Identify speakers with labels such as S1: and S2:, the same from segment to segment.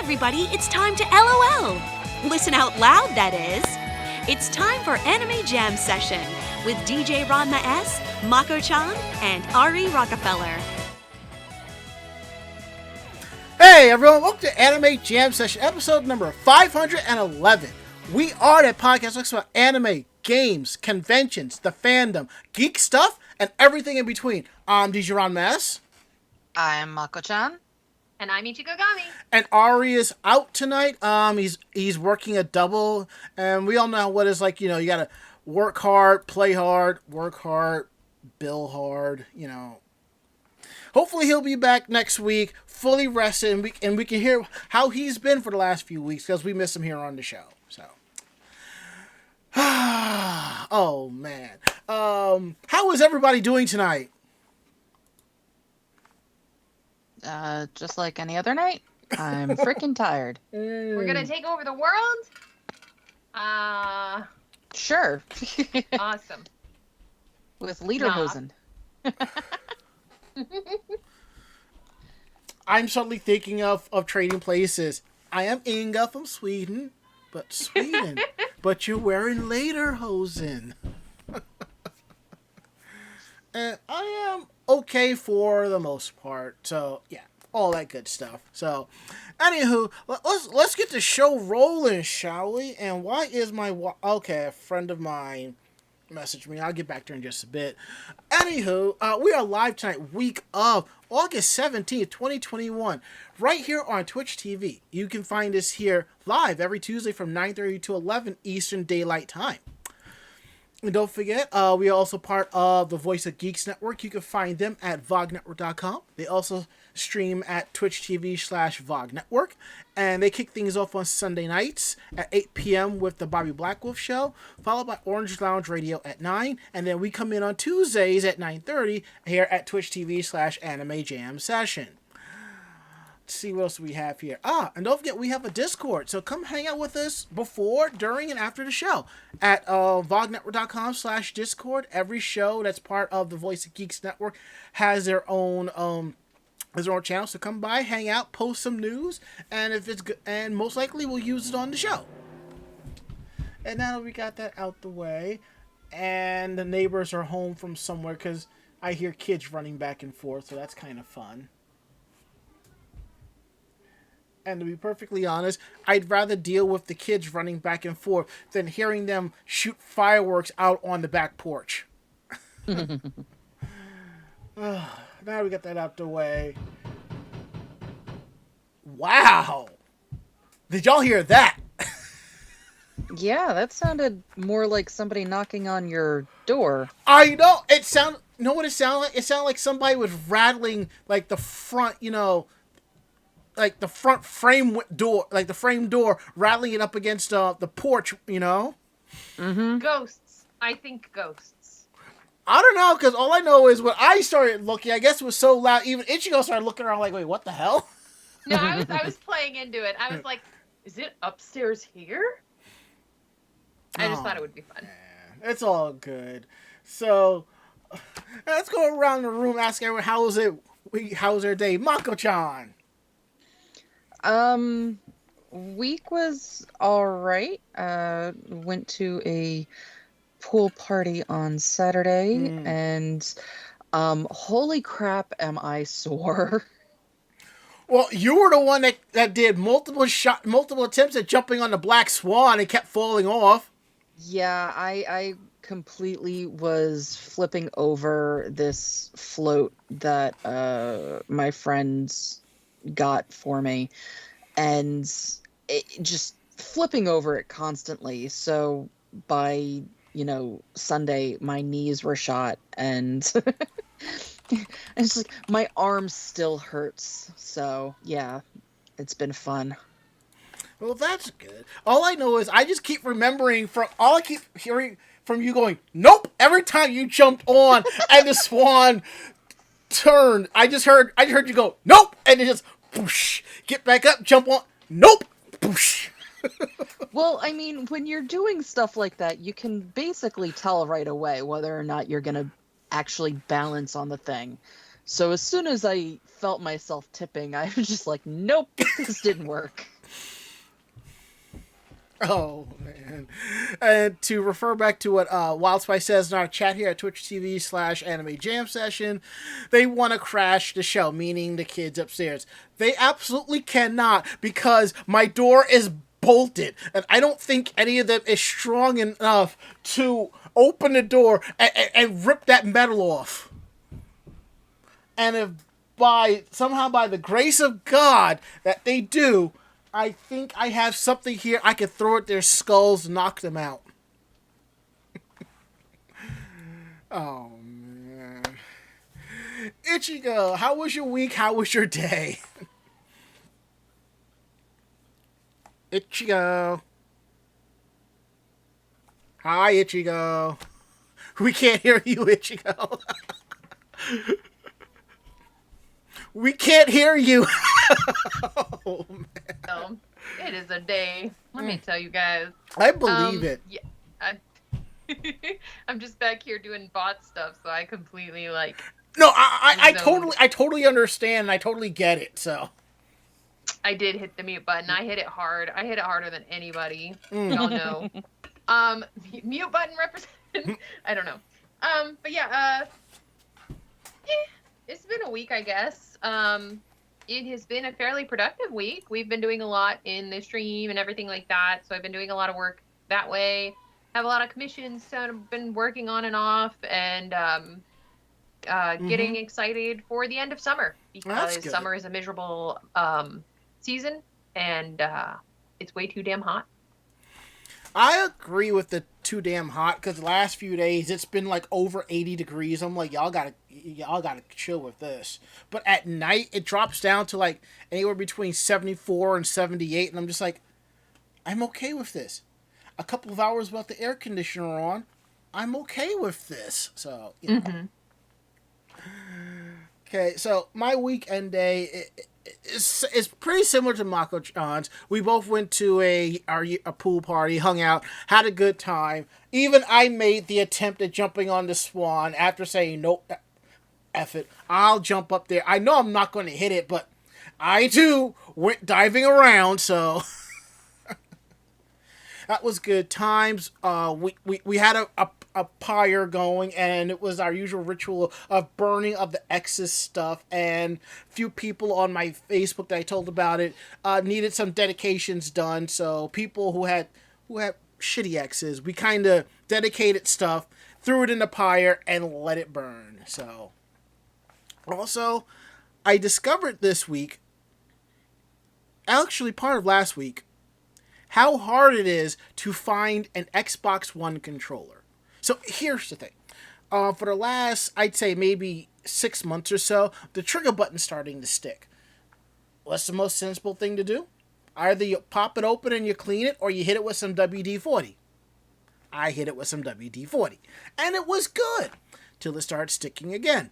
S1: everybody, it's time to LOL. Listen out loud, that is. It's time for Anime Jam Session with DJ Ranma S, Mako-chan, and Ari Rockefeller.
S2: Hey everyone, welcome to Anime Jam Session, episode number 511. We are that podcast that talks about anime, games, conventions, the fandom, geek stuff, and everything in between. I'm DJ Ranma S.
S3: I'm Mako-chan.
S4: And I'm Ichigo Gami.
S2: And Ari is out tonight. He's working a double, and we all know what it's like. You know, you gotta work hard, play hard, work hard, bill hard. You know. Hopefully he'll be back next week, fully rested, and we can hear how he's been for the last few weeks because we miss him here on the show. So, oh man, how is everybody doing tonight?
S3: Just like any other night, I'm freaking tired.
S4: We're gonna take over the world?
S3: Sure.
S4: Awesome.
S3: With Lederhosen.
S2: I'm suddenly thinking of trading places. I am Inga from Sweden, but but you're wearing Lederhosen. And I am okay for the most part. So, yeah, all that good stuff. So, anywho, let's get the show rolling, shall we? And why is okay, a friend of mine messaged me. I'll get back to her in just a bit. Anywho, we are live tonight, week of August 17th, 2021, right here on Twitch TV. You can find us here live every Tuesday from 9:30 to 11 Eastern Daylight Time. And don't forget, we are also part of the Voice of Geeks Network. You can find them at vognetwork.com. They also stream at Twitch TV/VOG Network. And they kick things off on Sunday nights at 8 p.m. with the Bobby Blackwolf Show, followed by Orange Lounge Radio at 9. And then we come in on Tuesdays at 9:30 here at Twitch TV/Anime Jam Session. Let's see what else we have here. And don't forget, we have a Discord. So come hang out with us before, during, and after the show at vognetwork.com/Discord. Every show that's part of the Voice of Geeks Network has their own channel. So come by, hang out, post some news, and if it's good, and most likely we'll use it on the show. And now that we got that out the way, and the neighbors are home from somewhere because I hear kids running back and forth, so that's kind of fun. And to be perfectly honest, I'd rather deal with the kids running back and forth than hearing them shoot fireworks out on the back porch. Now we got that out the way. Wow! Did y'all hear that?
S3: Yeah, that sounded more like somebody knocking on your door.
S2: I know! You know what it sounded like? It sounded like somebody was rattling, like, the front, like the front frame door, like the frame door, rattling it up against the porch, you know?
S3: Mm-hmm.
S4: Ghosts. I think ghosts.
S2: I don't know, because all I know is when I started looking, I guess it was so loud, even Ichigo started looking around like, wait, what the hell?
S4: No, I was playing into it. I was like, is it upstairs here? I just thought it would be fun.
S2: Man, it's all good. So, let's go around the room, ask everyone, how's their day? Mako-chan!
S3: Week was alright. Went to a pool party on Saturday, and holy crap am I sore.
S2: Well, you were the one that did multiple attempts at jumping on the Black Swan and kept falling off.
S3: Yeah, I completely was flipping over this float that my friends got for me, and just flipping over it constantly. So by Sunday, my knees were shot, and it's like my arm still hurts. So yeah, it's been fun.
S2: Well, that's good. All I know is I just keep remembering I keep hearing from you going, nope, every time you jumped on and the swan turned. I just heard you go, nope, and it just whoosh, get back up, jump on, nope, whoosh.
S3: Well, I mean, when you're doing stuff like that, you can basically tell right away whether or not you're gonna actually balance on the thing. So as soon as I felt myself tipping, I was just like, nope, this didn't work.
S2: Oh, man. And to refer back to what Wildspice says in our chat here at Twitch TV/Anime Jam Session, they want to crash the show, meaning the kids upstairs. They absolutely cannot because my door is bolted, and I don't think any of them is strong enough to open the door and rip that metal off. And if somehow by the grace of God that they do, I think I have something here I could throw at their skulls and knock them out. Oh, man. Ichigo, how was your week? How was your day? Ichigo. Hi, Ichigo. We can't hear you, Ichigo. We can't hear you. Oh, man.
S4: So, it is a day. Let me tell you guys.
S2: I believe it.
S4: Yeah, I'm just back here doing bot stuff, so I completely
S2: No, I totally understand. And I totally get it. So
S4: I did hit the mute button. I hit it hard. I hit it harder than anybody. Y'all know. Mute button represent. I don't know. But yeah. It's been a week, I guess. It has been a fairly productive week. We've been doing a lot in the stream and everything like that. So I've been doing a lot of work that way. Have a lot of commissions that I've been working on and off, and getting excited for the end of summer, because summer is a miserable season, and it's way too damn hot.
S2: I agree with the too damn hot, because the last few days it's been like over 80 degrees. I'm like, y'all gotta chill with this. But at night it drops down to like anywhere between 74 and 78, and I'm just like, I'm okay with this. A couple of hours without the air conditioner on, I'm okay with this. So, you know. Okay, so my weekend day is pretty similar to Mako-chan's. We both went to a pool party, hung out, had a good time. Even I made the attempt at jumping on the Swan after saying, nope, F it, I'll jump up there. I know I'm not going to hit it, but I too went diving around, so that was good times. We had a pyre going, and it was our usual ritual of burning of the excess stuff, and a few people on my Facebook that I told about it needed some dedications done, so people who had shitty X's, we kind of dedicated stuff, threw it in the pyre, and let it burn. So, also, I discovered this week, actually part of last week, how hard it is to find an Xbox One controller. So here's the thing. For the last, I'd say maybe 6 months or so, the trigger button's starting to stick. What's the most sensible thing to do? Either you pop it open and you clean it, or you hit it with some WD-40. I hit it with some WD-40. And it was good, till it started sticking again.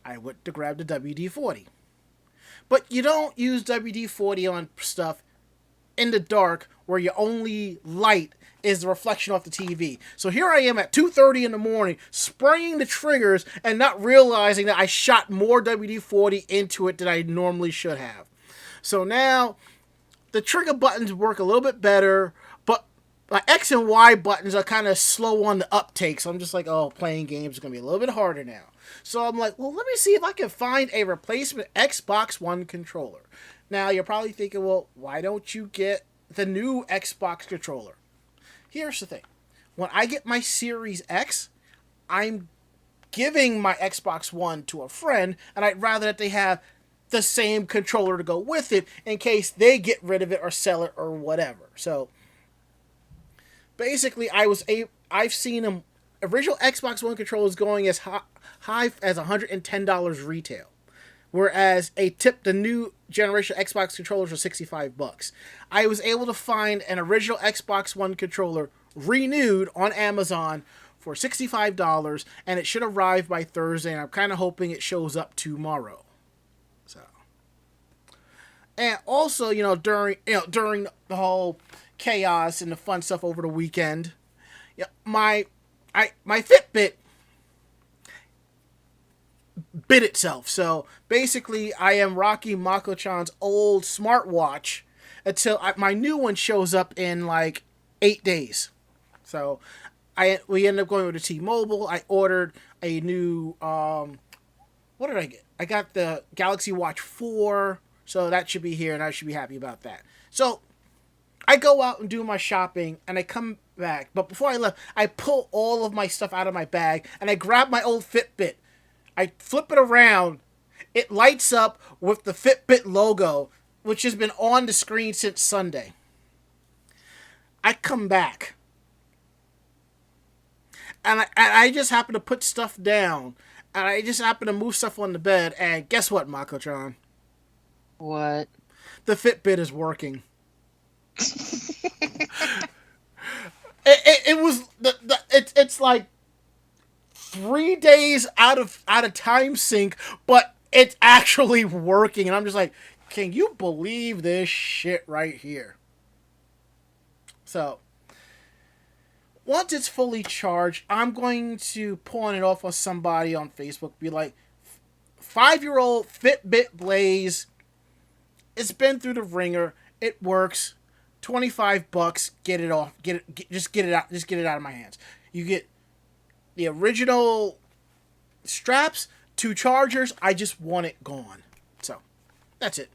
S2: I went to grab the WD-40. But you don't use WD-40 on stuff in the dark where your only light is the reflection off the TV. So here I am at 2:30 in the morning spraying the triggers and not realizing that I shot more WD-40 into it than I normally should have. So now the trigger buttons work a little bit better, but my X and Y buttons are kind of slow on the uptake. So I'm just like, oh, playing games is going to be a little bit harder now. So I'm like, well, let me see if I can find a replacement Xbox One controller. Now, you're probably thinking, well, why don't you get the new Xbox controller? Here's the thing. When I get my Series X, I'm giving my Xbox One to a friend, and I'd rather that they have the same controller to go with it in case they get rid of it or sell it or whatever. So, basically, I've seen them, original Xbox One controllers going as high as $110 retail. Whereas the new generation Xbox controllers are $65. I was able to find an original Xbox One controller renewed on Amazon for $65, and it should arrive by Thursday, and I'm kind of hoping it shows up tomorrow. So, and also, during the whole chaos and the fun stuff over the weekend, my Fitbit bit itself. So basically, I am rocking Mako-chan's old smartwatch until my new one shows up in like 8 days. So we ended up going with the T-Mobile. I ordered a new what did I get? I got the Galaxy Watch 4, so that should be here, and I should be happy about that. So I go out and do my shopping, and I come back. But before I left, I pull all of my stuff out of my bag, and I grab my old Fitbit. I flip it around. It lights up with the Fitbit logo, which has been on the screen since Sunday. I come back. And I just happen to put stuff down. And I just happen to move stuff on the bed. And guess what, Mako-chan?
S3: What?
S2: The Fitbit is working. it was it's like 3 days out of time sync, but it's actually working. And I'm just like, can you believe this shit right here? So once it's fully charged, I'm going to pawn it off on somebody on Facebook. Be like, 5-year-old Fitbit Blaze. It's been through the ringer. It works. $25. Get it off. Just get it out. Just get it out of my hands. You get the original straps, 2 chargers. I just want it gone. So that's it.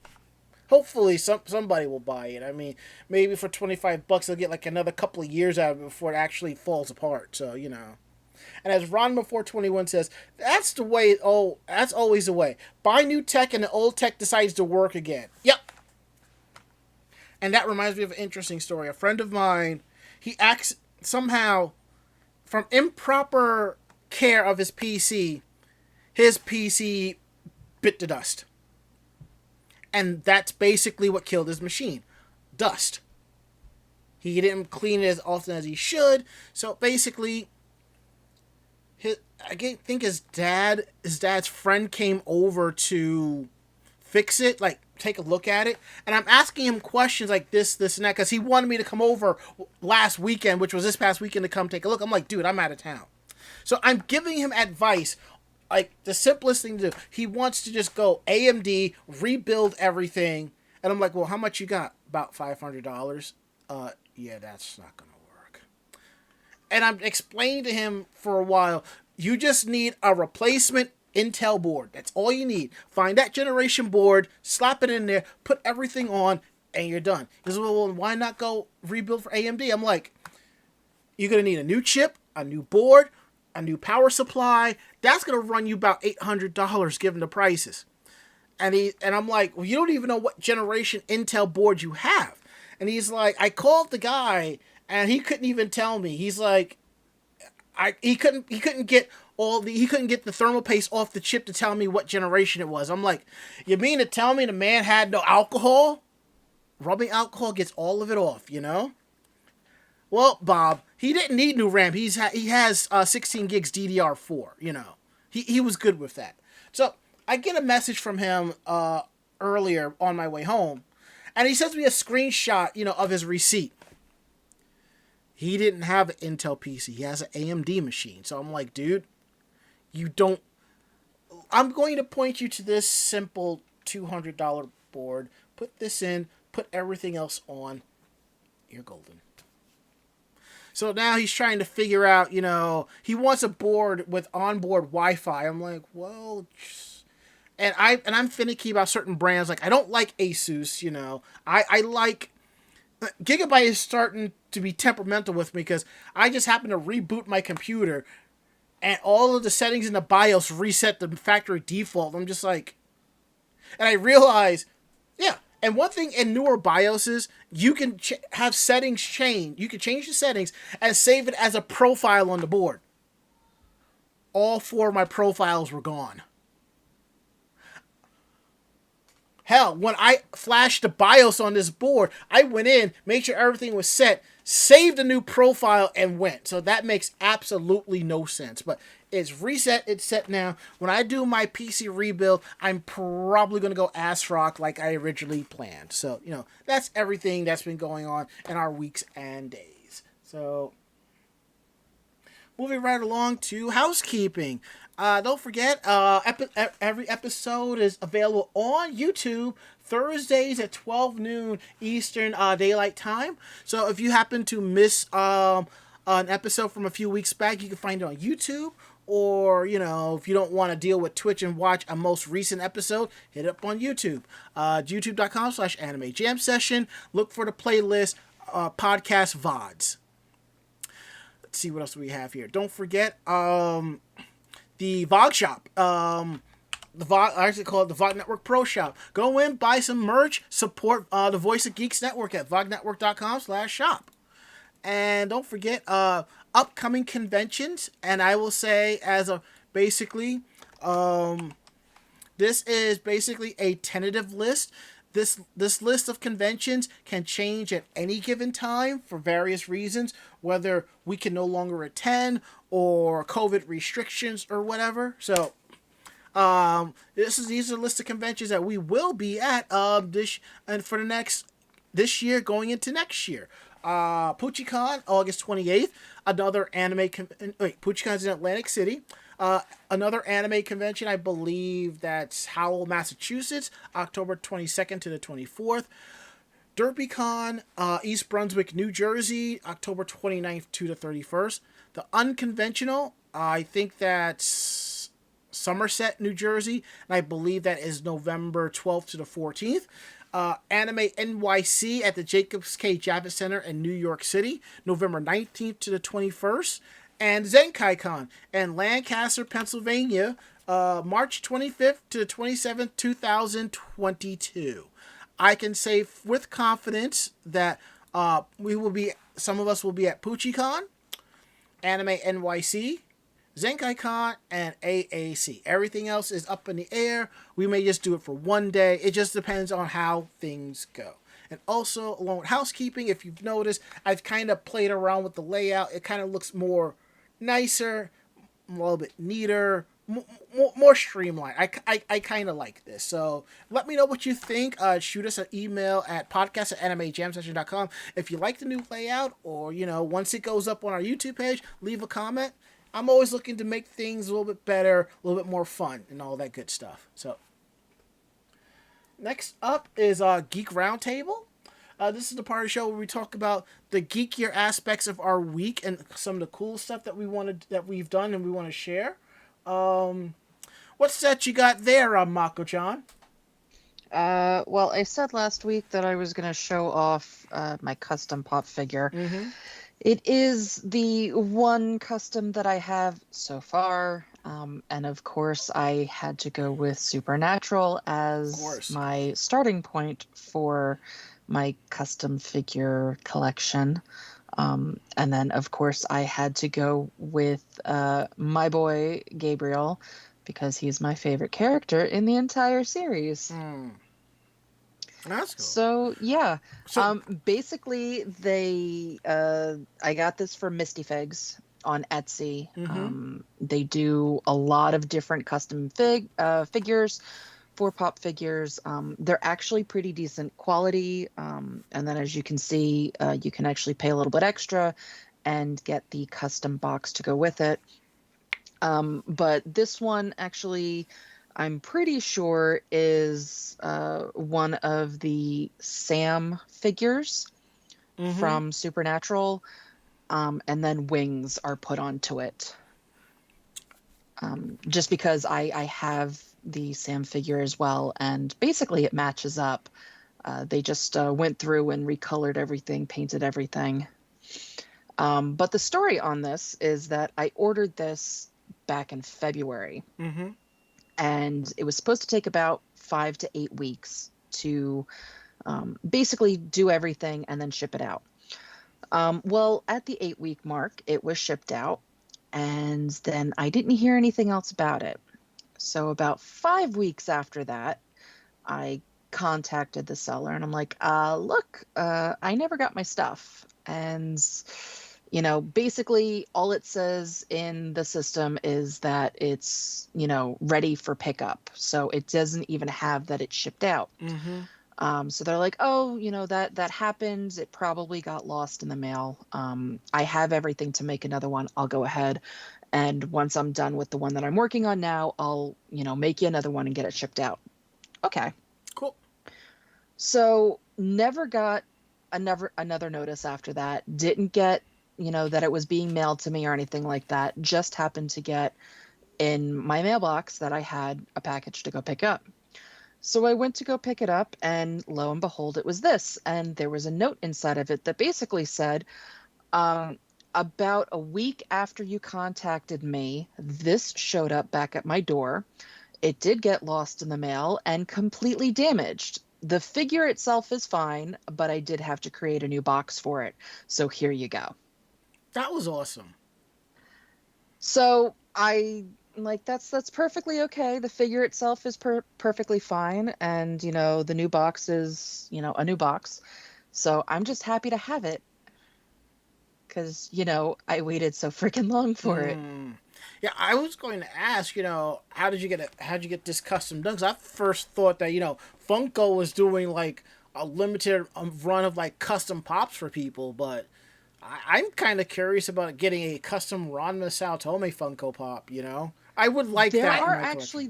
S2: Hopefully somebody will buy it. I mean, maybe for $25 they'll get like another couple of years out of it before it actually falls apart. So, you know. And as Ronma421 says, that's the way. Oh, that's always the way. Buy new tech and the old tech decides to work again. Yep. And that reminds me of an interesting story. A friend of mine, he acts somehow from improper care of his PC bit to dust. And that's basically what killed his machine. Dust. He didn't clean it as often as he should. So basically, I think his dad's friend came over to fix it, like take a look at it. And I'm asking him questions like this, and that, because he wanted me to come over last weekend, which was this past weekend, to come take a look. I'm like, dude, I'm out of town. So I'm giving him advice. Like, the simplest thing to do. He wants to just go AMD, rebuild everything. And I'm like, well, how much you got? About $500. Yeah, that's not going to work. And I'm explaining to him for a while, you just need a replacement Intel board. That's all you need. Find that generation board, slap it in there, put everything on, and you're done. He goes, well, why not go rebuild for AMD? I'm like, you're going to need a new chip, a new board, a new power supply. That's going to run you about $800 given the prices. And I'm like, well, you don't even know what generation Intel board you have. And he's like, I called the guy and he couldn't even tell me. He's like, he couldn't get the thermal paste off the chip to tell me what generation it was. I'm like, you mean to tell me the man had no alcohol? Rubbing alcohol gets all of it off, you know? Well, Bob, he didn't need new RAM. He has 16 gigs DDR4, you know. He was good with that. So I get a message from him earlier on my way home, and he sends me a screenshot, you know, of his receipt. He didn't have an Intel PC. He has an AMD machine. So I'm like, dude, I'm going to point you to this simple $200 board. Put this in, put everything else on. You're golden. So now he's trying to figure out, you know, he wants a board with onboard Wi-Fi. I'm like, well, and I'm finicky about certain brands. Like, I don't like Asus, you know. I like Gigabyte is starting to be temperamental with me because I just happen to reboot my computer and all of the settings in the BIOS reset the factory default. I'm just like, and I realize, yeah. And one thing in newer BIOSes, you can have settings change. You can change the settings and save it as a profile on the board. All 4 of my profiles were gone. Hell, when I flashed the BIOS on this board, I went in, made sure everything was set, saved a new profile, and went. So that makes absolutely no sense. But it's reset, it's set now. When I do my PC rebuild, I'm probably going to go ass rock like I originally planned. So, you know, that's everything that's been going on in our weeks and days. So, moving right along to housekeeping. Don't forget, every episode is available on YouTube Thursdays at 12 noon Eastern Daylight Time. So if you happen to miss an episode from a few weeks back, you can find it on YouTube. Or, if you don't want to deal with Twitch and watch a most recent episode, hit it up on YouTube. YouTube.com/Anime Jam Session. Look for the playlist, podcast VODs. Let's see what else we have here. Don't forget, the VOG shop. I actually call it the VOG Network Pro Shop. Go in, buy some merch, support the Voice of Geeks Network at vognetwork.com/shop. And don't forget, upcoming conventions, and I will say this is basically a tentative list. This list of conventions can change at any given time for various reasons, whether we can no longer attend or COVID restrictions or whatever. So these are a list of conventions that we will be at this year going into next year. PuchiCon, August 28th. Another anime PuchiCon's in Atlantic City. Another anime convention, I believe that's Howell, Massachusetts, October 22nd to the 24th. DerbyCon, East Brunswick, New Jersey, October 29th to the 31st. The Unconventional, I think that's Somerset, New Jersey, and I believe that is November 12th to the 14th. Anime NYC at the Jacobs K Javits Center in New York City, November 19th to the 21st. And ZenkaiCon in Lancaster, Pennsylvania, March 25th to the 27th, 2022. I can say with confidence that some of us will be at PuchiCon, Anime NYC, ZenkaiCon, and AAC. Everything else is up in the air. We may just do it for one day. It just depends on how things go. And also, along with housekeeping, if you've noticed, I've kind of played around with the layout. It kind of looks more nicer, a little bit neater, more streamlined. I kind of like this. So let me know what you think. Shoot us an email at podcast@animejamsession.com if you like the new layout, or, once it goes up on our YouTube page, leave a comment. I'm always looking to make things a little bit better, a little bit more fun, and all that good stuff. So, next up is Geek Roundtable. This is the part of the show where we talk about the geekier aspects of our week and some of the cool stuff that we've done and we want to share. What's that you got there, Mako-chan?
S3: Well, I said last week that I was going to show off my custom pop figure. Mm-hmm. It is the one custom that I have so far. And of course, I had to go with Supernatural as my starting point for my custom figure collection. And then, of course, I had to go with my boy, Gabriel, because he's my favorite character in the entire series.
S2: That's cool.
S3: So, yeah. Basically, I got this for Misty Figs on Etsy. Mm-hmm. They do a lot of different custom figures for pop figures. They're actually pretty decent quality. And then, as you can see, you can actually pay a little bit extra and get the custom box to go with it. But this one actually, I'm pretty sure, is one of the Sam figures from Supernatural, and then wings are put onto it. Just because I have the Sam figure as well, and basically it matches up. They just went through and recolored everything, painted everything. But the story on this is that I ordered this back in February. Mm-hmm. And it was supposed to take about 5 to 8 weeks to basically do everything and then ship it out. Well, at the 8-week mark, it was shipped out, and then I didn't hear anything else about it. So about 5 weeks after that, I contacted the seller, and I'm like, look, I never got my stuff. And basically all it says in the system is that it's, ready for pickup. So it doesn't even have that it's shipped out. Mm-hmm. So they're like, oh, that happened. It probably got lost in the mail. I have everything to make another one. I'll go ahead And once I'm done with the one that I'm working on now, I'll, make you another one and get it shipped out. Okay.
S2: Cool.
S3: So never got another notice after that. Didn't get, that it was being mailed to me or anything like that. Just happened to get in my mailbox that I had a package to go pick up. So I went to go pick it up, and lo and behold, it was this. And there was a note inside of it that basically said, about a week after you contacted me, this showed up back at my door. It did get lost in the mail and completely damaged. The figure itself is fine, but I did have to create a new box for it. So here you go.
S2: That was awesome.
S3: So that's perfectly okay. The figure itself is perfectly fine. And, the new box is, a new box. So I'm just happy to have it. Because, I waited so freaking long for it.
S2: Yeah, I was going to ask, how did you get it? How did you get this custom done? Because I first thought that, Funko was doing like a limited run of like custom pops for people, but I'm kind of curious about getting a custom Ranma Saotome Funko Pop. I would like
S3: there
S2: that.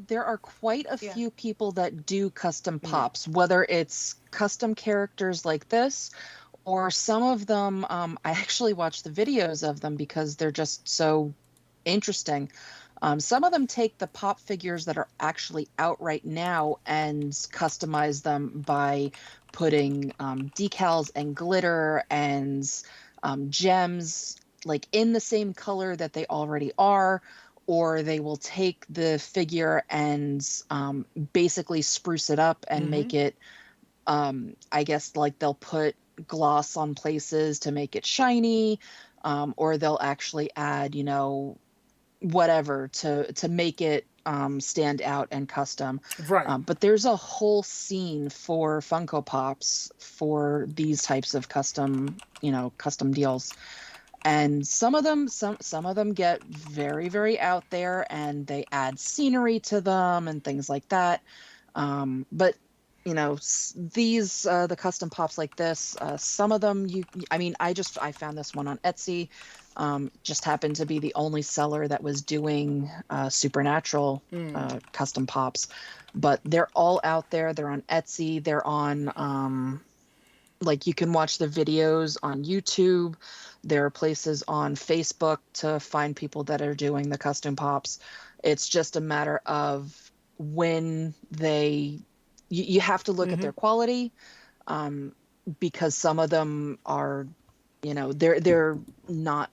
S3: There are quite a few people that do custom pops, whether it's custom characters like this, or some of them. I actually watch the videos of them because they're just so interesting. Some of them take the pop figures that are actually out right now and customize them by putting decals and glitter and gems like in the same color that they already are, or they will take the figure and basically spruce it up and make it, I guess, like they'll put gloss on places to make it shiny, or they'll actually add, whatever to make it stand out and custom.
S2: Right.
S3: But there's a whole scene for Funko Pops for these types of custom deals. And some of them get very, very out there, and they add scenery to them and things like that. But these the custom pops like this, some of them I found this one on Etsy. Just happened to be the only seller that was doing supernatural custom pops, but they're all out there. They're on Etsy. They're on you can watch the videos on YouTube. There are places on Facebook to find people that are doing the custom pops. It's just a matter of when you have to look at their quality, because some of them are, they're not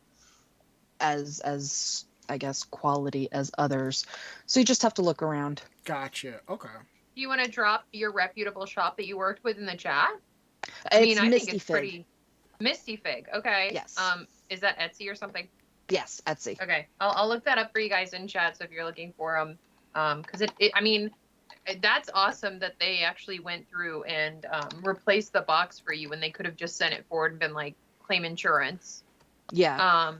S3: as I guess quality as others. So you just have to look around.
S2: Gotcha. Okay.
S4: You want to drop your reputable shop that you worked with in the chat?
S3: I
S4: think
S3: Misty
S4: it's
S3: Fig.
S4: Pretty Misty Fig. Okay.
S3: Yes.
S4: Is that Etsy or something?
S3: Yes, Etsy.
S4: Okay. I'll look that up for you guys in chat. So if you're looking for them, because that's awesome that they actually went through and replaced the box for you when they could have just sent it forward and been like, claim insurance.
S3: Yeah.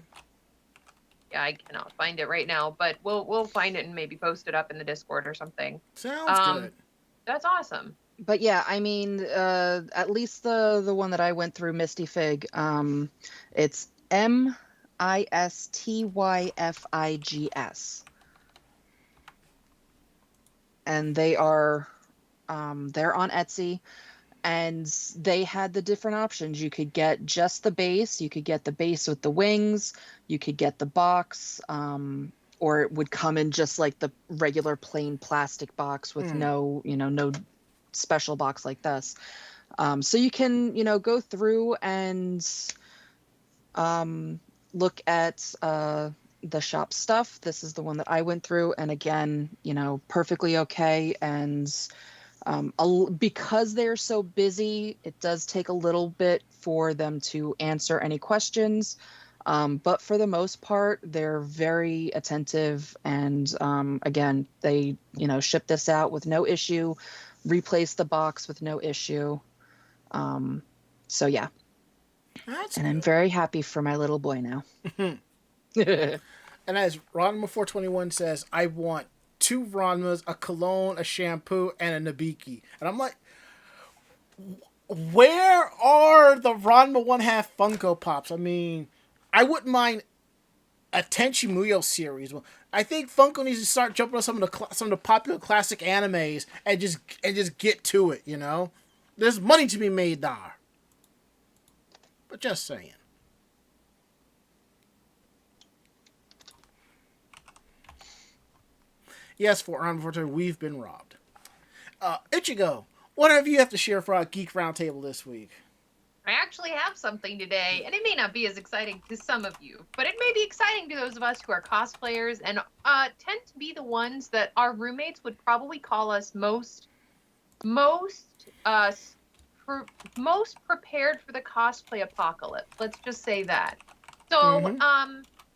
S4: Yeah, I cannot find it right now, but we'll find it and maybe post it up in the Discord or something.
S2: Sounds good.
S4: That's awesome.
S3: But yeah, at least the one that I went through, Misty Fig, it's MISTYFIGS. And they are they're on Etsy, and they had the different options. You could get just the base, you could get the base with the wings, you could get the box, or it would come in just like the regular plain plastic box with no special box like this. So you can, go through and look at the shop stuff. This is the one that I went through, and again, perfectly okay. And because they're so busy, it does take a little bit for them to answer any questions. But for the most part, they're very attentive. And again, they, ship this out with no issue, replace the box with no issue. So yeah.
S2: That's
S3: and
S2: good.
S3: I'm very happy for my little boy now.
S2: And as Ranma421 says, I want 2 Ranmas, a cologne, a shampoo, and a Nabiki. And I'm like, where are the Ranma 1/2 Funko Pops? I mean, I wouldn't mind a Tenchi Muyo series. Well, I think Funko needs to start jumping on some of the popular classic animes and just get to it. You know, there's money to be made there. But just saying. Yes, for unfortunately, we've been robbed. Ichigo, what have you to share for our Geek Roundtable this week?
S4: I actually have something today, and it may not be as exciting to some of you, but it may be exciting to those of us who are cosplayers and tend to be the ones that our roommates would probably call us most prepared for the cosplay apocalypse. Let's just say that. So,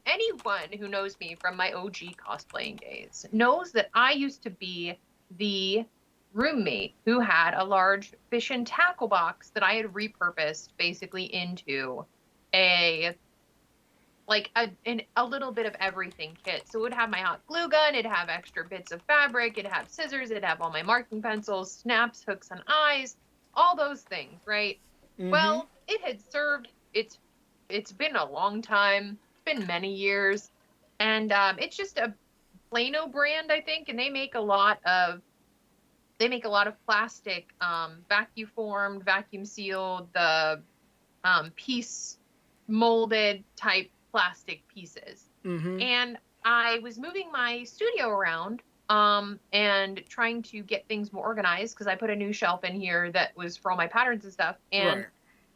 S4: anyone who knows me from my OG cosplaying days knows that I used to be the roommate who had a large fish and tackle box that I had repurposed basically into a little bit of everything kit. So it would have my hot glue gun, it'd have extra bits of fabric, it'd have scissors, it'd have all my marking pencils, snaps, hooks, and eyes, all those things, right? Well, it had served it's been a long time. Been many years, and it's just a Plano brand, I think, and they make a lot of plastic, vacuum formed, vacuum sealed, the piece molded type plastic pieces. And I was moving my studio around and trying to get things more organized because I put a new shelf in here that was for all my patterns and stuff, and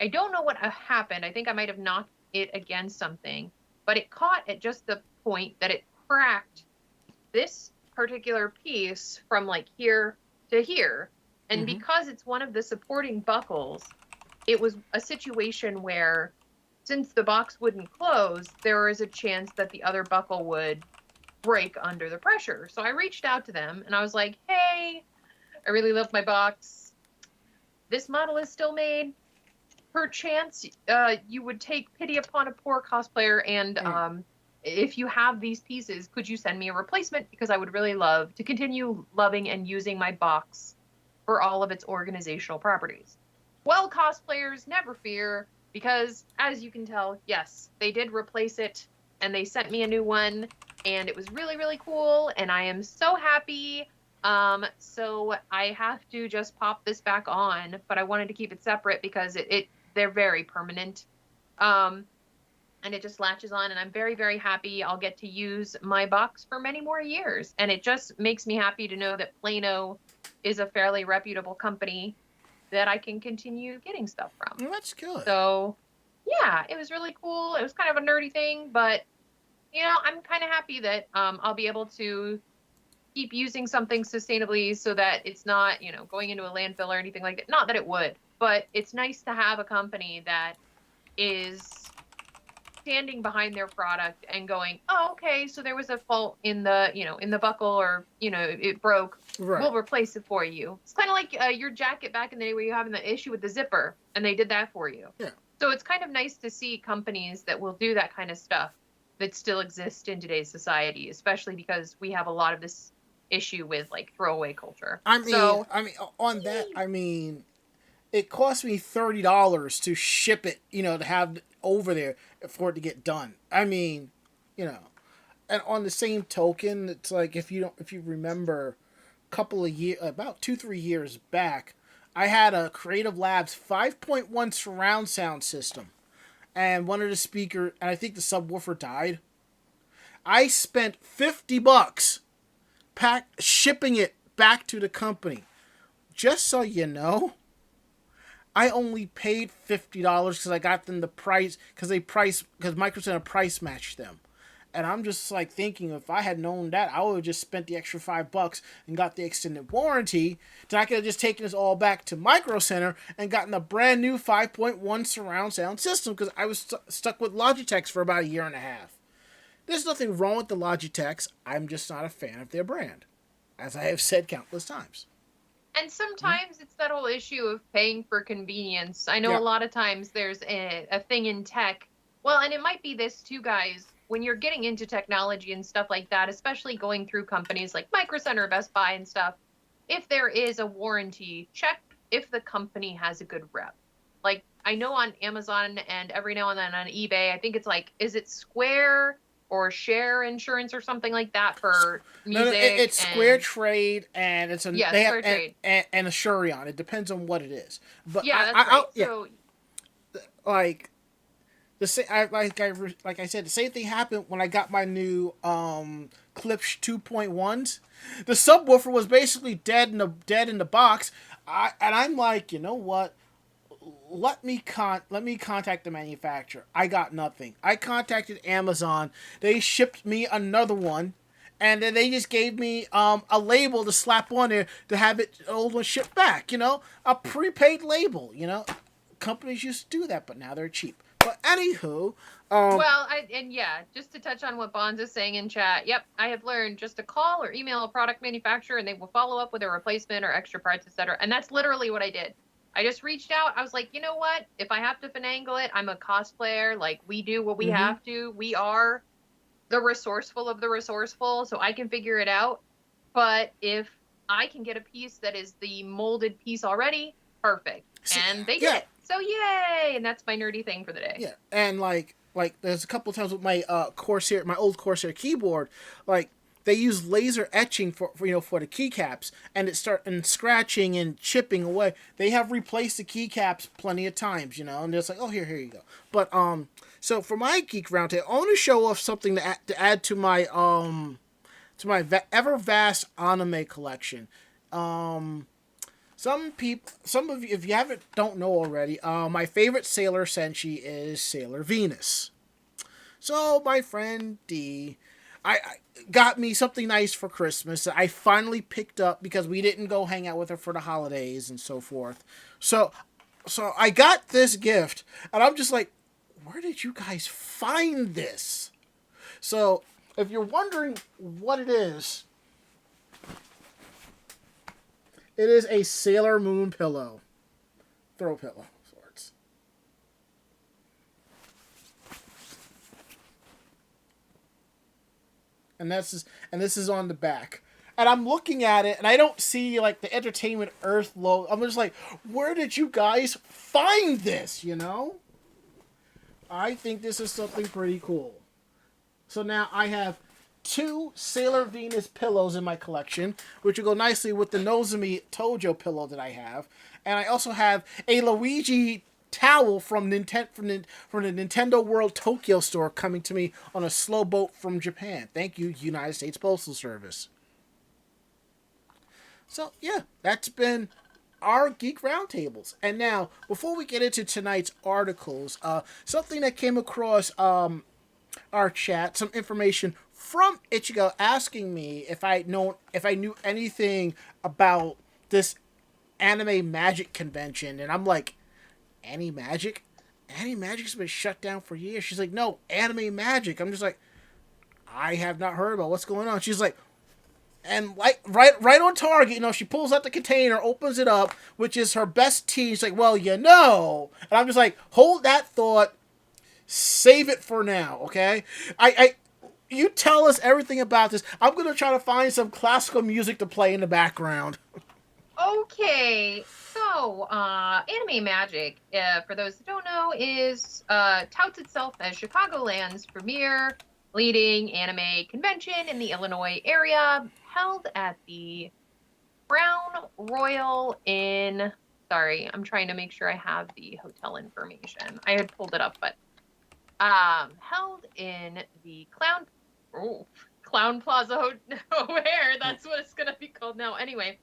S4: I don't know what happened. I think I might have knocked it against something. But it caught at just the point that it cracked this particular piece from like here to here. And because it's one of the supporting buckles, it was a situation where since the box wouldn't close, there was a chance that the other buckle would break under the pressure. So I reached out to them and I was like, hey, I really love my box. This model is still made. Perchance, you would take pity upon a poor cosplayer, and if you have these pieces, could you send me a replacement? Because I would really love to continue loving and using my box for all of its organizational properties. Well, cosplayers, never fear, because as you can tell, yes, they did replace it, and they sent me a new one, and it was really, really cool, and I am so happy. So I have to just pop this back on, but I wanted to keep it separate because they're very permanent. And it just latches on, and I'm very, very happy I'll get to use my box for many more years. And it just makes me happy to know that Plano is a fairly reputable company that I can continue getting stuff from.
S2: Well, that's good.
S4: So, yeah, it was really cool. It was kind of a nerdy thing, but, you know, I'm kind of happy that I'll be able to keep using something sustainably so that it's not, you know, going into a landfill or anything like that. Not that it would. But it's nice to have a company that is standing behind their product and going, oh, okay, so there was a fault in the buckle, or, you know, it broke. Right. We'll replace it for you. It's kind of like your jacket back in the day where you're having the issue with the zipper, and they did that for you.
S2: Yeah.
S4: So it's kind of nice to see companies that will do that kind of stuff that still exist in today's society, especially because we have a lot of this issue with, like, throwaway culture.
S2: I mean, it cost me $30 to ship it, you know, to have it over there for it to get done. I mean, you know, and on the same token, it's like if you remember, about 2-3 years back, I had a Creative Labs 5.1 surround sound system, and one of the speakers, and I think the subwoofer died. I spent $50 shipping it back to the company. Just so you know, I only paid $50 because I got them the price, because Microsoft price matched them. And I'm just like thinking, if I had known that, I would have just spent the extra $5 and got the extended warranty. Then I could have just taken this all back to Micro Center and gotten a brand new 5.1 surround sound system, because I was stuck with Logitechs for about 1.5 years. There's nothing wrong with the Logitechs. I'm just not a fan of their brand, as I have said countless times.
S4: And sometimes it's that whole issue of paying for convenience. I know a lot of times there's a thing in tech. Well, and it might be this too, guys. When you're getting into technology and stuff like that, especially going through companies like Micro Center, Best Buy and stuff, if there is a warranty, check if the company has a good rep. Like, I know on Amazon and every now and then on eBay, I think it's like, is it Square or share insurance or something like that for music.
S2: No, it's Square Trade, and it's
S4: Square Trade.
S2: and a Shurion. It depends on what it is. But
S4: yeah, that's right. So
S2: like like I said, the same thing happened when I got my new Klipsch 2.1s. The subwoofer was basically dead in the box. I'm like, you know what? Let me contact the manufacturer. I got nothing. I contacted Amazon. They shipped me another one, and then they just gave me a label to slap on there to have it old one shipped back. You know, a prepaid label. You know, companies used to do that, but now they're cheap. But anywho,
S4: just to touch on what Bonds is saying in chat. Yep, I have learned just to call or email a product manufacturer, and they will follow up with a replacement or extra parts, etc. And that's literally what I did. I just reached out. I was like, you know what? If I have to finagle it, I'm a cosplayer. Like, we do what we have to. We are the resourceful of the resourceful, so I can figure it out. But if I can get a piece that is the molded piece already, perfect. And they did it. So yay! And that's my nerdy thing for the day.
S2: Yeah, and like there's a couple times with my Corsair, my old Corsair keyboard, like they use laser etching for the keycaps, and it start scratching and chipping away. They have replaced the keycaps plenty of times, you know, and it's like, oh, here you go. But so for my Geek Roundtable, I want to show off something to add to my ever vast anime collection. Some of you, if you don't know already, my favorite Sailor Senshi is Sailor Venus. So my friend D, I got me something nice for Christmas that I finally picked up because we didn't go hang out with her for the holidays and so forth. So I got this gift, and I'm just like, where did you guys find this? So if you're wondering what it is a Sailor Moon pillow. Throw pillow sorts. And this is on the back. And I'm looking at it, and I don't see like the Entertainment Earth logo. I'm just like, where did you guys find this? You know? I think this is something pretty cool. So now I have 2 Sailor Venus pillows in my collection, which will go nicely with the Nozomi Tojo pillow that I have. And I also have a Luigi towel from the Nintendo World Tokyo store coming to me on a slow boat from Japan. Thank you, United States Postal Service. So, yeah, that's been our Geek Roundtables. And now, before we get into tonight's articles, something that came across our chat, some information from Ichigo asking me if I knew anything about this anime magic convention, and I'm like, Anime Magic? Anime Magic's been shut down for years. She's like, no, Anime Magic. I'm just like, I have not heard about what's going on. She's like, and like right on target, you know, she pulls out the container, opens it up, which is her best tea. She's like, well, you know, and I'm just like, hold that thought, save it for now, okay? You tell us everything about this. I'm going to try to find some classical music to play in the background.
S4: Okay, so Anime Magic, for those that don't know, is touts itself as Chicagoland's premier leading anime convention in the Illinois area, held at the Crown Royal in... Sorry, I'm trying to make sure I have the hotel information. I had pulled it up, but held in the Clown Plaza O'Hare. That's what it's gonna be called now. Anyway,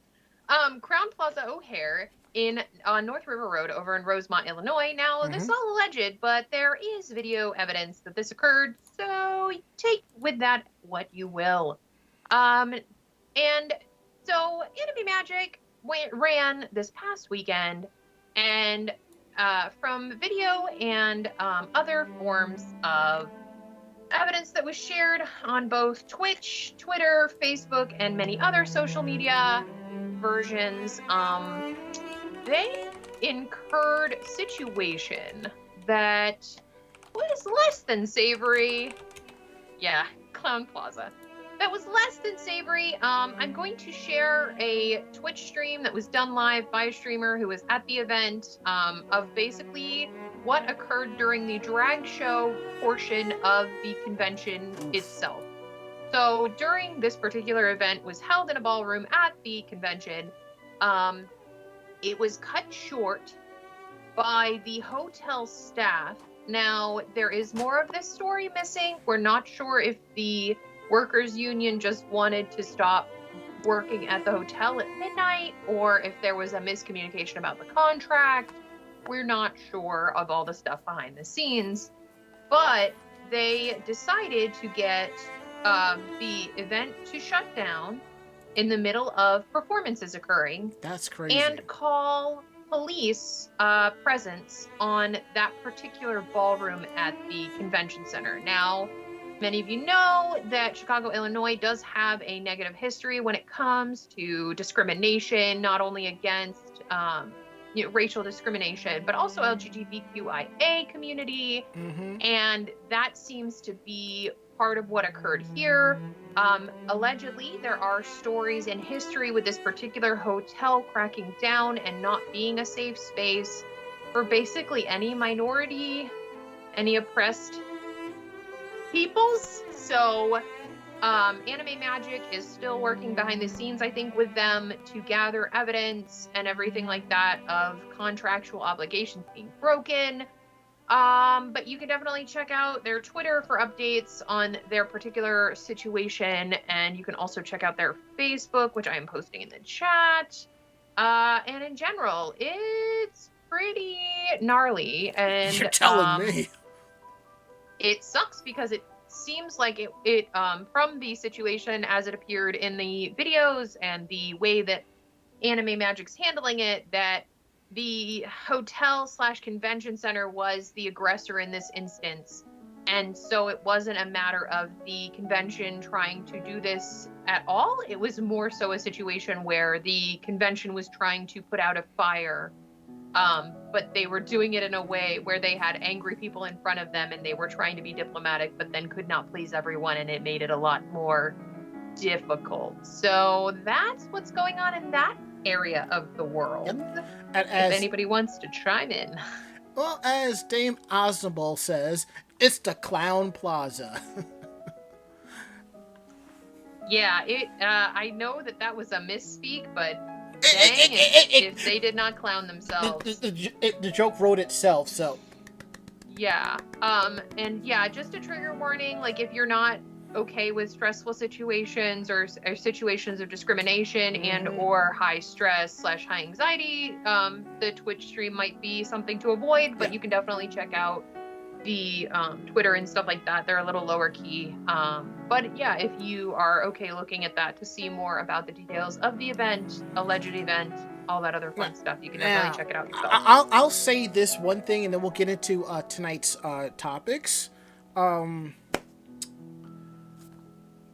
S4: Crown Plaza O'Hare on North River Road over in Rosemont, Illinois. Now, this is all alleged, but there is video evidence that this occurred, so take with that what you will. And so Anime Magic ran this past weekend, and from video and other forms of evidence that was shared on both Twitch, Twitter, Facebook, and many other social media versions, they incurred a situation that was less than savory. Yeah, Clown Plaza. that was less than savory. I'm going to share a Twitch stream that was done live by a streamer who was at the event, of basically what occurred during the drag show portion of the convention itself. So during this particular event was held in a ballroom at the convention. It was cut short by the hotel staff. Now, there is more of this story missing. We're not sure if the workers union just wanted to stop working at the hotel at midnight, or if there was a miscommunication about the contract. We're not sure of all the stuff behind the scenes, but they decided to get the event to shut down in the middle of performances occurring.
S2: That's crazy.
S4: And call police presence on that particular ballroom at the convention center. Now, many of you know that Chicago, Illinois does have a negative history when it comes to discrimination, not only against racial discrimination, but also LGBTQIA community. And that seems to be part of what occurred here. Allegedly, there are stories in history with this particular hotel cracking down and not being a safe space for basically any minority, any oppressed peoples. So Anime Magic is still working behind the scenes, I think, with them to gather evidence and everything like that of contractual obligations being broken. But you can definitely check out their Twitter for updates on their particular situation, and you can also check out their Facebook, which I am posting in the chat. And in general, it's pretty gnarly. And
S2: you're telling me.
S4: It sucks because it seems like it from the situation as it appeared in the videos and the way that Anime Magic's handling it, that the hotel/convention center was the aggressor in this instance. And so it wasn't a matter of the convention trying to do this at all. It was more so a situation where the convention was trying to put out a fire. But they were doing it in a way where they had angry people in front of them and they were trying to be diplomatic, but then could not please everyone, and it made it a lot more difficult. So that's what's going on in that area of the world.
S2: If
S4: anybody wants to chime in.
S2: Well, as Dame Osnable says, it's the Clown Plaza.
S4: Yeah, I know that was a misspeak, but dang if they did not clown themselves.
S2: The joke wrote itself, so.
S4: Yeah. And yeah, just a trigger warning, like if you're not okay with stressful situations or situations of discrimination and or high stress / high anxiety, the Twitch stream might be something to avoid, but you can definitely check out the Twitter and stuff like that. They're a little lower key. But yeah, if you are okay looking at that to see more about the details of the event, alleged event, all that other fun stuff, you can definitely check it out yourself.
S2: I'll say this one thing and then we'll get into tonight's topics.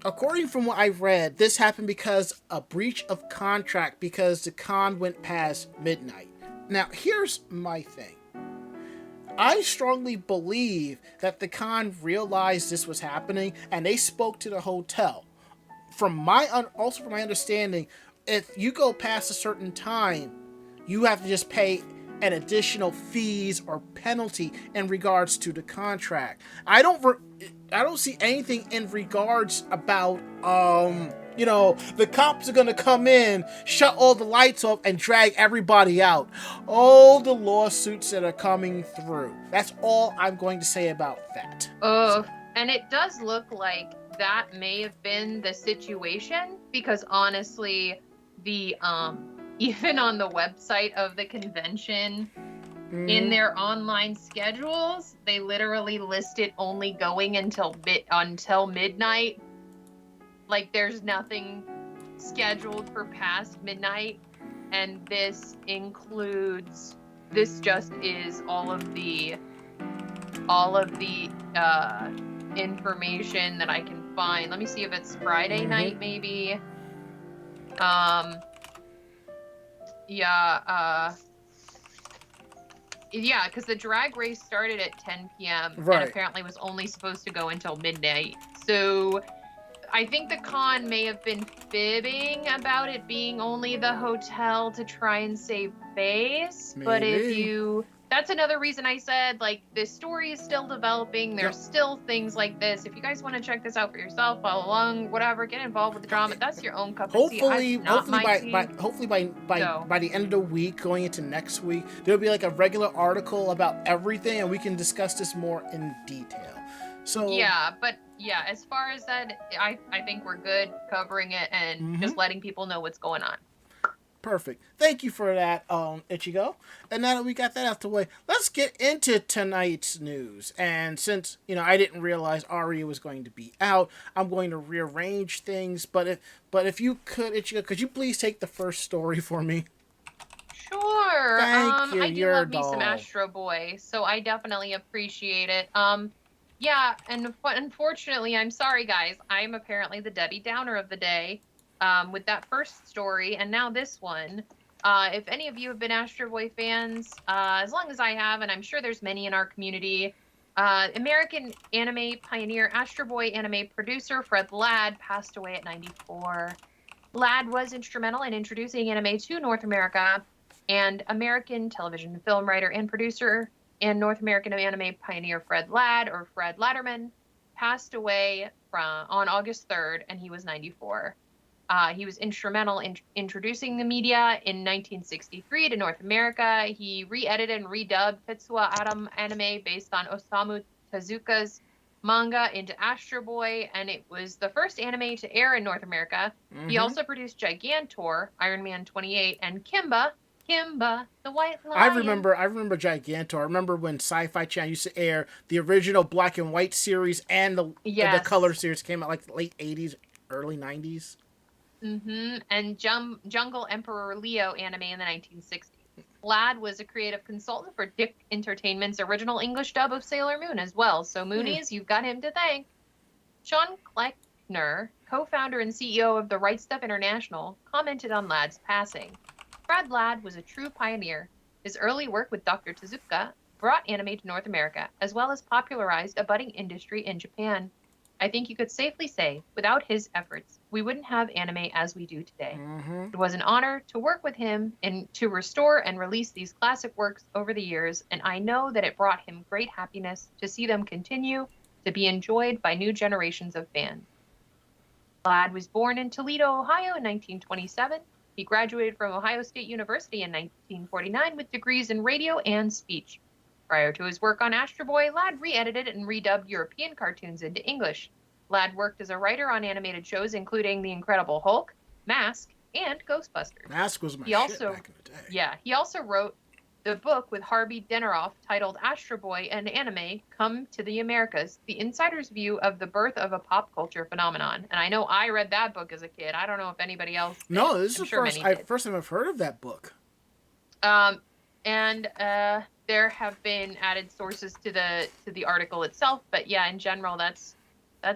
S2: According from what I've read, this happened because a breach of contract because the con went past midnight. Now, here's my thing. I strongly believe that the con realized this was happening and they spoke to the hotel. From my understanding, if you go past a certain time, you have to just pay an additional fees or penalty in regards to the contract. I don't see anything in regards about the cops are gonna come in, shut all the lights off, and drag everybody out. All the lawsuits that are coming through. That's all I'm going to say about that.
S4: And it does look like that may have been the situation, because honestly, the even on the website of the convention, in their online schedules, they literally list it only going until midnight. Like, there's nothing scheduled for past midnight, and this just is all of the information that I can find. Let me see if it's Friday night, maybe. Yeah, because the drag race started at 10 p.m.
S2: Right.
S4: and apparently was only supposed to go until midnight. So I think the con may have been fibbing about it being only the hotel to try and save face.
S2: Maybe.
S4: But if you, that's another reason I said, like, this story is still developing. There's still things like this. If you guys want to check this out for yourself, follow along, whatever, get involved with the drama. That's your own cup of tea.
S2: Hopefully by
S4: So.
S2: the end of the week, going into next week, there'll be like a regular article about everything, and we can discuss this more in detail. So
S4: Yeah, but yeah, as far as that, I think we're good covering it and just letting people know what's going on.
S2: perfect. Thank you for that, Ichigo. And now that we got that out the way, let's get into tonight's news. And since, I didn't realize Ari was going to be out, I'm going to rearrange things. But if you could, Ichigo, could you please take the first story for me?
S4: Sure.
S2: Thank you.
S4: I do
S2: You're
S4: love
S2: a
S4: me some
S2: doll.
S4: Astro Boy, so I definitely appreciate it. Yeah, but unfortunately, I'm sorry, guys. I'm apparently the Debbie Downer of the day with that first story, and now this one. If any of you have been Astro Boy fans, as long as I have, and I'm sure there's many in our community, American anime pioneer, Astro Boy anime producer Fred Ladd passed away at 94. Ladd was instrumental in introducing anime to North America, and American television film writer and producer and North American anime pioneer Fred Ladd, or Fred Ladderman, passed away on August 3rd, and he was 94. He was instrumental in introducing the media in 1963 to North America. He re-edited and redubbed Tetsuya Atom anime based on Osamu Tezuka's manga into Astro Boy, and it was the first anime to air in North America. He also produced Gigantor, Iron Man 28, and Kimba, the White Lion.
S2: I remember Gigantor. I remember when Sci-Fi Channel used to air the original black and white series, and the color series came out like the late 80s, early 90s.
S4: And Jungle Emperor Leo anime in the 1960s. Ladd was a creative consultant for Dick Entertainment's original English dub of Sailor Moon as well. So Moonies, you've got him to thank. Sean Kleckner, co-founder and CEO of the Right Stuff International, commented on Ladd's passing. Fred Ladd was a true pioneer. His early work with Dr. Tezuka brought anime to North America, as well as popularized a budding industry in Japan. I think you could safely say, without his efforts, we wouldn't have anime as we do today. It was an honor to work with him and to restore and release these classic works over the years, and I know that it brought him great happiness to see them continue to be enjoyed by new generations of fans. Ladd was born in Toledo, Ohio in 1927. He graduated from Ohio State University in 1949 with degrees in radio and speech. Prior to his work on Astro Boy, Ladd re-edited and redubbed European cartoons into English. Ladd worked as a writer on animated shows including The Incredible Hulk, Mask, and Ghostbusters.
S2: Mask was my shit back in the day.
S4: Yeah, he also wrote the book with Harvey Denoff titled Astro Boy and Anime Come to the Americas, the insider's view of the birth of a pop culture phenomenon. And I know I read that book as a kid. I don't know if anybody else did.
S2: No, this is the
S4: did.
S2: first time I've heard of that book.
S4: And there have been added sources to the article itself, but yeah, in general, that's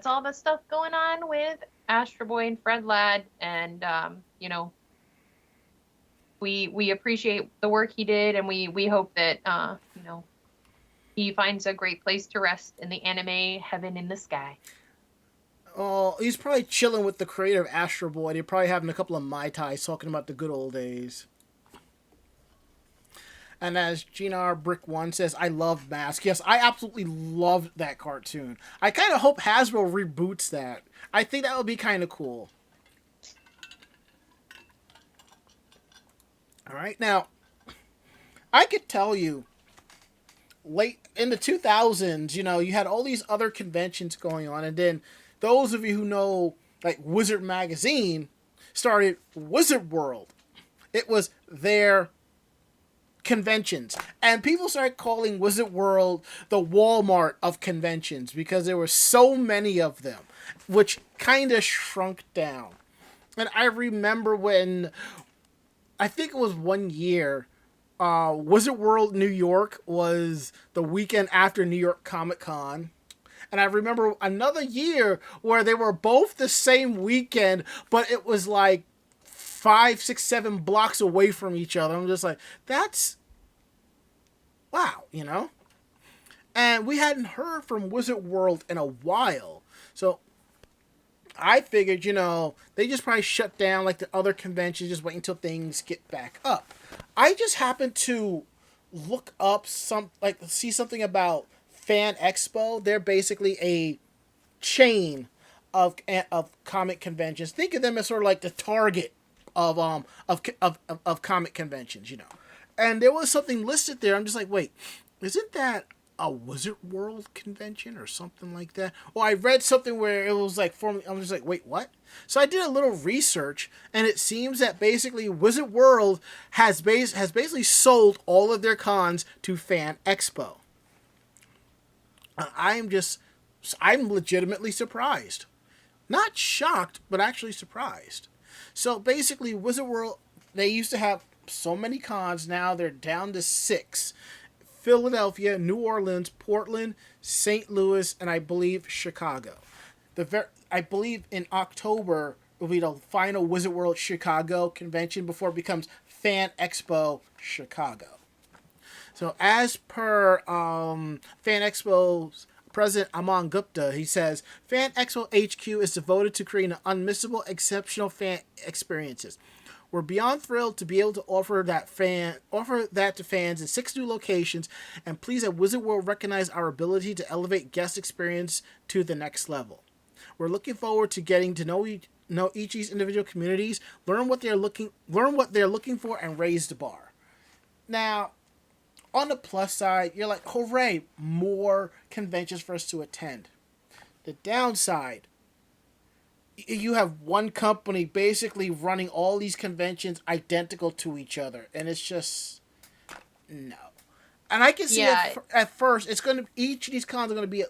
S4: all the stuff going on with Astro Boy and Fred Ladd, and we appreciate the work he did, and we hope that he finds a great place to rest in the anime heaven in the sky.
S2: Oh, he's probably chilling with the creator of Astro Boy. They're probably having a couple of Mai Tais talking about the good old days. And as Gina Brick 1 says, I love Mask. Yes, I absolutely loved that cartoon. I kind of hope Hasbro reboots that. I think that would be kind of cool. Alright, now, I could tell you, late in the 2000s, you had all these other conventions going on, and then those of you who know, like, Wizard Magazine started Wizard World. It was their conventions, and people started calling Wizard World the Walmart of conventions because there were so many of them, which kind of shrunk down. And I remember when, I think it was one year, Wizard World New York was the weekend after New York Comic Con. And I remember another year where they were both the same weekend, but it was like 5, 6, 7 blocks away from each other. I'm just like, that's wow, And we hadn't heard from Wizard World in a while. So I figured, they just probably shut down like the other conventions, just wait until things get back up. I just happened to look up see something about Fan Expo. They're basically a chain of comic conventions. Think of them as sort of like the Target of comic conventions, And there was something listed there. I'm just like, wait, isn't that a Wizard World convention or something like that? Well, I read something where it was like I'm just like, wait, what? So I did a little research, and it seems that basically Wizard World has basically sold all of their cons to Fan Expo. I'm legitimately surprised. Not shocked, but actually surprised. So basically, Wizard World, they used to have so many cons. Now they're down to 6. Philadelphia, New Orleans, Portland, St. Louis, and I believe Chicago. I believe in October will be the final Wizard World Chicago convention before it becomes Fan Expo Chicago. So as per Fan Expo's President Aman Gupta, he says, Fan Expo HQ is devoted to creating unmissable, exceptional fan experiences. We're beyond thrilled to be able to offer that to fans in 6 new locations, and pleased that Wizard World recognize our ability to elevate guest experience to the next level. We're looking forward to getting to know each of these individual communities, learn what they're looking for, and raise the bar. Now, on the plus side, you're like, hooray, more conventions for us to attend. The downside, you have one company basically running all these conventions identical to each other, and it's just no. And I can see at first each of these cons are going to be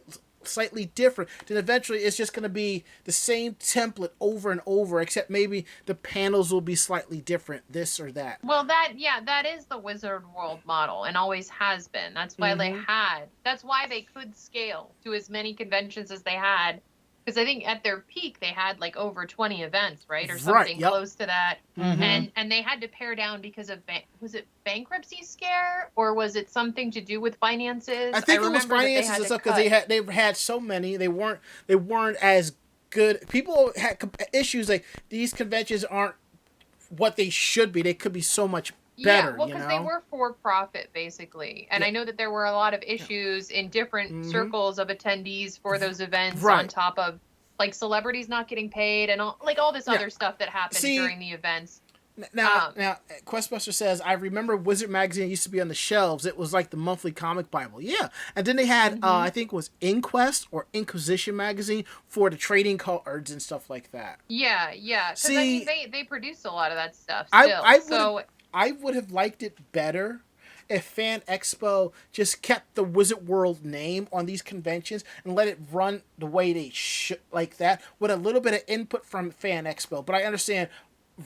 S2: slightly different. Then eventually it's just going to be the same template over and over, except maybe the panels will be slightly different, this or that.
S4: Well, that is the Wizard World model and always has been. That's why that's why they could scale to as many conventions as they had. Because I think at their peak they had like over 20 events, right, or something close to that, and they had to pare down because of was it bankruptcy scare, or was it something to do with finances?
S2: I think it was finances and stuff, because they had so many, they weren't as good. People had issues like these conventions aren't what they should be. They could be so much better.
S4: Yeah, well, because they were for profit basically, and I know that there were a lot of issues in different circles of attendees for those events, on top of like celebrities not getting paid and all this other stuff that happened during the events.
S2: Now, Questbuster says, I remember Wizard Magazine used to be on the shelves. It was like the monthly comic Bible. Yeah. And then they had, I think it was Inquest or Inquisition Magazine for the trading cards and stuff like that.
S4: Yeah. Because I mean, they produce a lot of that stuff still.
S2: I would have liked it better if Fan Expo just kept the Wizard World name on these conventions and let it run the way they should, like that, with a little bit of input from Fan Expo. But I understand,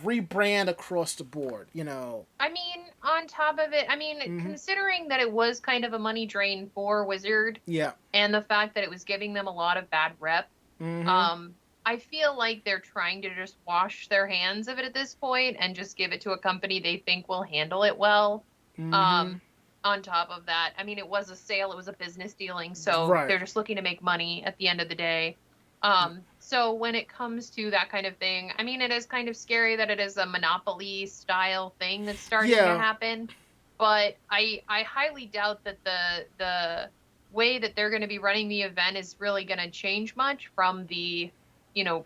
S2: rebrand across the board,
S4: I mean, on top of it, considering that it was kind of a money drain for Wizard, and the fact that it was giving them a lot of bad rep, I feel like they're trying to just wash their hands of it at this point and just give it to a company they think will handle it well. On top of that, I mean, it was a sale, it was a business dealing, so they're just looking to make money at the end of the day. So when it comes to that kind of thing, I mean, it is kind of scary that it is a monopoly style thing that's starting to happen. But I highly doubt that the way that they're going to be running the event is really going to change much from the,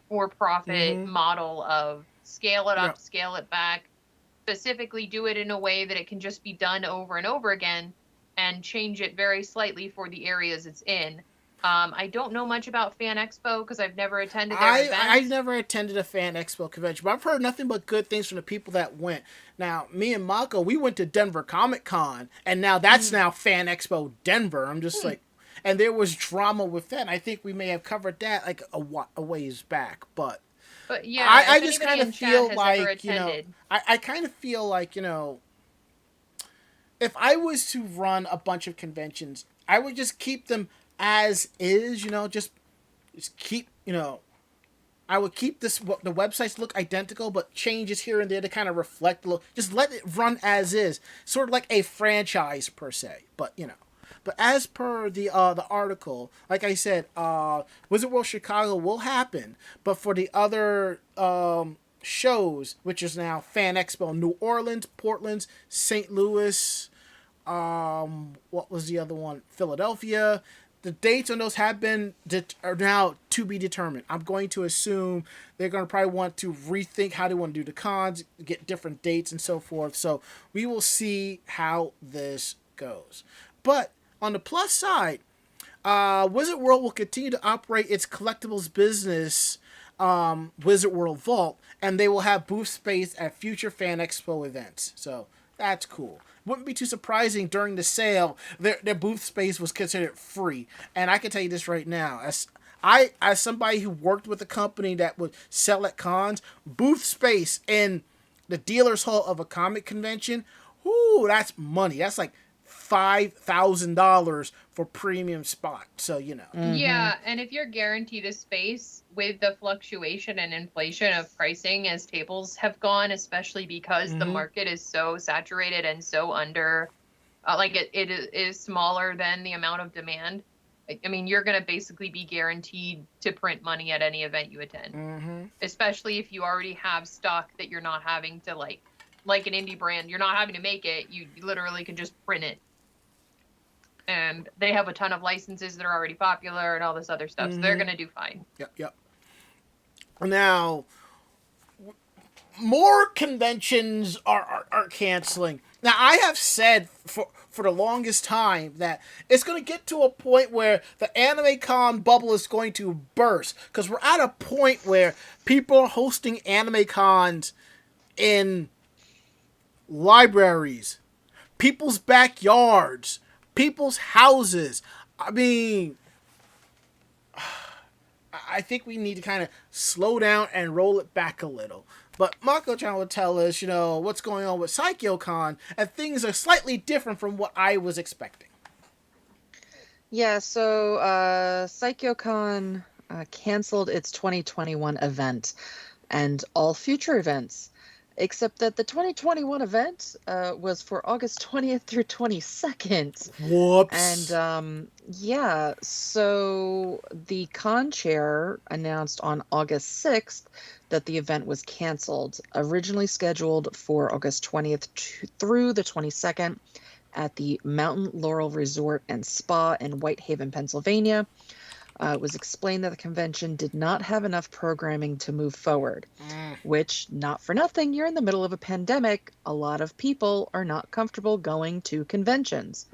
S4: for-profit model of scale it up, scale it back, specifically do it in a way that it can just be done over and over again and change it very slightly for the areas it's in. I don't know much about Fan Expo because I've never attended their events.
S2: I've never attended a Fan Expo convention, but I've heard nothing but good things from the people that went. Now, me and Mako, we went to Denver Comic Con, and now that's now Fan Expo Denver. I'm just like, and there was drama with that. And I think we may have covered that like a ways back, but
S4: yeah,
S2: I just kind of feel like, I kind of feel like, if I was to run a bunch of conventions, I would just keep them as is, just keep, I would keep the websites look identical, but changes here and there to kind of reflect a little, just let it run as is, sort of like a franchise per se, but But as per the article, like I said, Wizard World Chicago will happen, but for the other shows, which is now Fan Expo, New Orleans, Portland, St. Louis, what was the other one? Philadelphia. The dates on those are now to be determined. I'm going to assume they're going to probably want to rethink how they want to do the cons, get different dates and so forth. So we will see how this goes. But on the plus side, Wizard World will continue to operate its collectibles business, Wizard World Vault, and they will have booth space at future Fan Expo events. So that's cool. Wouldn't be too surprising during the sale, their booth space was considered free. And I can tell you this right now, as somebody who worked with a company that would sell at cons, booth space in the dealer's hall of a comic convention, ooh, that's money. That's like $5,000 for premium spot. So, you know.
S4: Yeah, and if you're guaranteed a space with the fluctuation and inflation of pricing as tables have gone, especially because the market is so saturated and so under, it is smaller than the amount of demand. I mean, you're going to basically be guaranteed to print money at any event you attend, especially if you already have stock that you're not having to like an indie brand, you're not having to make it. You literally can just print it. And they have a ton of licenses that are already popular and all this other stuff. So they're going to do fine.
S2: Yep. Now, more conventions are canceling. Now, I have said for the longest time that it's going to get to a point where the Anime Con bubble is going to burst. Because we're at a point where people are hosting Anime Cons in libraries, people's backyards, people's houses. I mean, I think we need to kind of slow down and roll it back a little. But Mako-chan will tell us, what's going on with SaikouCon, and things are slightly different from what I was expecting.
S3: Yeah, so SaikouCon canceled its 2021 event and all future events, except that the 2021 event was for August 20th through 22nd.
S2: Whoops.
S3: And so the con chair announced on August 6th that the event was canceled, originally scheduled for August 20th through the 22nd at the Mountain Laurel Resort and Spa in Whitehaven, Pennsylvania. It was explained that the convention did not have enough programming to move forward, which, not for nothing, you're in the middle of a pandemic. A lot of people are not comfortable going to conventions.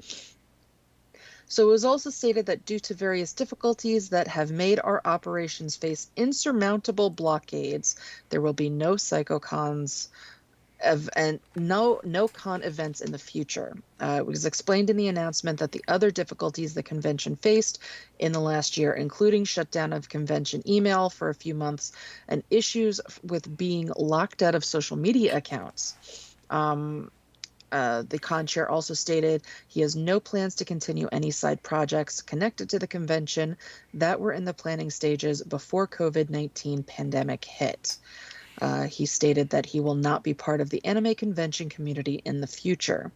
S3: So it was also stated that due to various difficulties that have made our operations face insurmountable blockades, there will be no SaikouCons and no con events in the future. It was explained in the announcement that the other difficulties the convention faced in the last year, including shutdown of convention email for a few months and issues with being locked out of social media accounts. The con chair also stated he has no plans to continue any side projects connected to the convention that were in the planning stages before COVID-19 pandemic hit. He stated that he will not be part of the anime convention community in the future.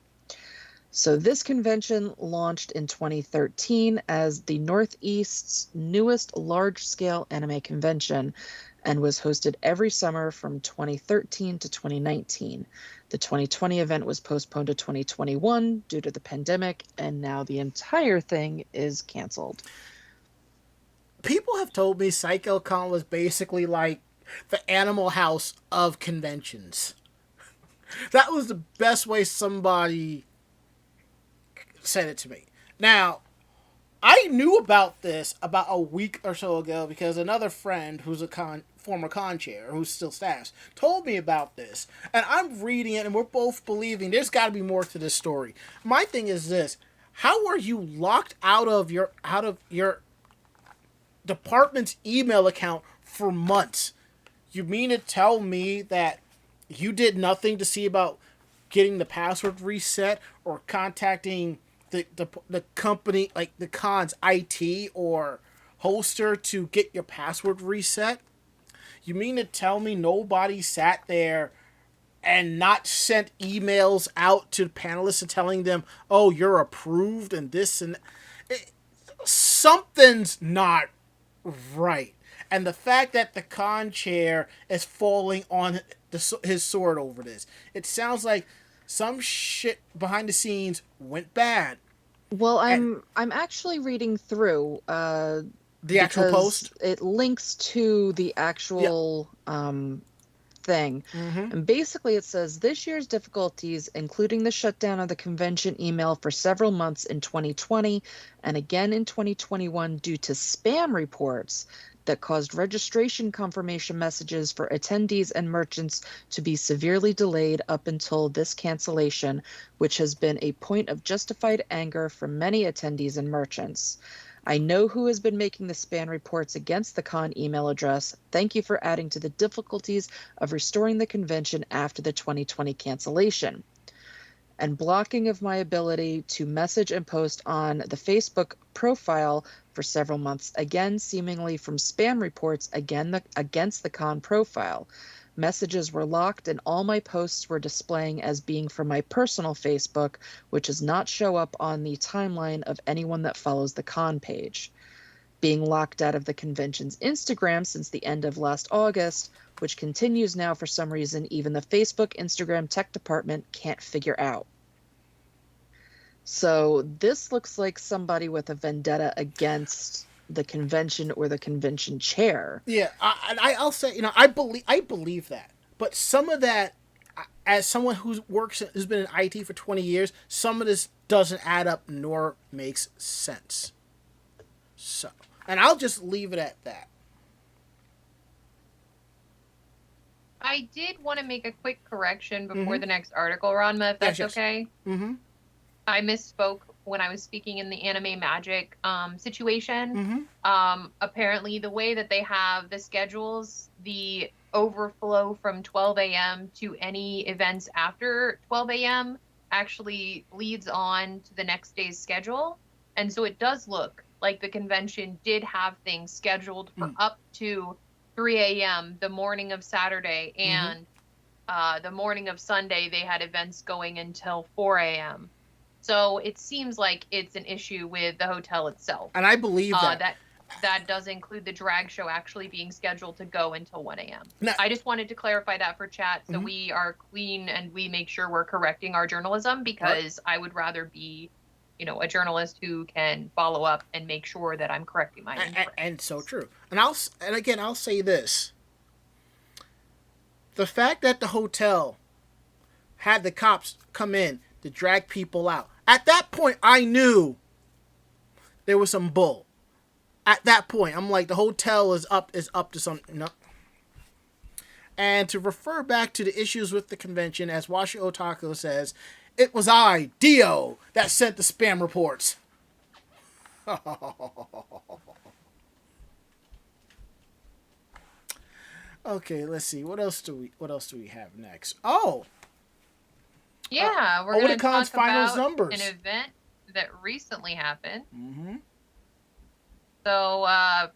S3: So this convention launched in 2013 as the Northeast's newest large-scale anime convention and was hosted every summer from 2013 to 2019. The 2020 event was postponed to 2021 due to the pandemic, and now the entire thing is canceled.
S2: People have told me SaikouCon was basically like the Animal House of conventions. That was the best way somebody said it to me. Now, I knew about this about a week or so ago because another friend who's a former con chair, who still staffs, told me about this. And I'm reading it and we're both believing there's got to be more to this story. My thing is this: how are you locked out of your department's email account for months? You mean to tell me that you did nothing to see about getting the password reset or contacting the company, like the con's IT or hoster, to get your password reset? You mean to tell me nobody sat there and not sent emails out to panelists and telling them, oh, you're approved and this and something's not right. And the fact that the con chair is falling on his sword over this, it sounds like some shit behind the scenes went bad.
S3: Well, I'm actually reading through
S2: the actual post.
S3: It links to the actual thing.
S2: Mm-hmm.
S3: And basically it says this year's difficulties, including the shutdown of the convention email for several months in 2020 and again in 2021 due to spam reports that caused registration confirmation messages for attendees and merchants to be severely delayed up until this cancellation, which has been a point of justified anger for many attendees and merchants. I know who has been making the spam reports against the con email address. Thank you for adding to the difficulties of restoring the convention after the 2020 cancellation. And blocking of my ability to message and post on the Facebook profile for several months, again seemingly from spam reports against the con profile. Messages were locked and all my posts were displaying as being from my personal Facebook, which does not show up on the timeline of anyone that follows the con page. Being locked out of the convention's Instagram since the end of last August, which continues now for some reason even the Facebook Instagram tech department can't figure out. So this looks like somebody with a vendetta against the convention or the convention chair.
S2: Yeah, I'll say, I believe that. But some of that, as someone who's been in IT for 20 years, some of this doesn't add up nor makes sense. So, and I'll just leave it at that.
S4: I did want to make a quick correction before the next article, Ranma, if that's okay.
S2: Mm-hmm.
S4: I misspoke when I was speaking in the anime magic situation.
S2: Mm-hmm.
S4: Apparently, the way that they have the schedules, the overflow from 12 a.m. to any events after 12 a.m. actually leads on to the next day's schedule. And so it does look like the convention did have things scheduled for up to 3 a.m. the morning of Saturday, and the morning of Sunday they had events going until 4 a.m. So it seems like it's an issue with the hotel itself.
S2: And I believe that.
S4: That does include the drag show actually being scheduled to go until 1 a.m.
S2: Now,
S4: I just wanted to clarify that for chat so we are clean and we make sure we're correcting our journalism, because I would rather be, a journalist who can follow up and make sure that I'm correcting my info.
S2: And so true. And again, I'll say this. The fact that the hotel had the cops come in to drag people out, at that point, I knew there was some bull. At that point, I'm like, the hotel is up to something. No. And to refer back to the issues with the convention, as Washi Otaku says, it was I, Dio, that sent the spam reports. Okay, let's see. What else do we have next? Oh.
S4: Yeah, we're going to talk
S2: finals
S4: about
S2: numbers.
S4: an event that recently happened.
S2: Mm-hmm.
S4: So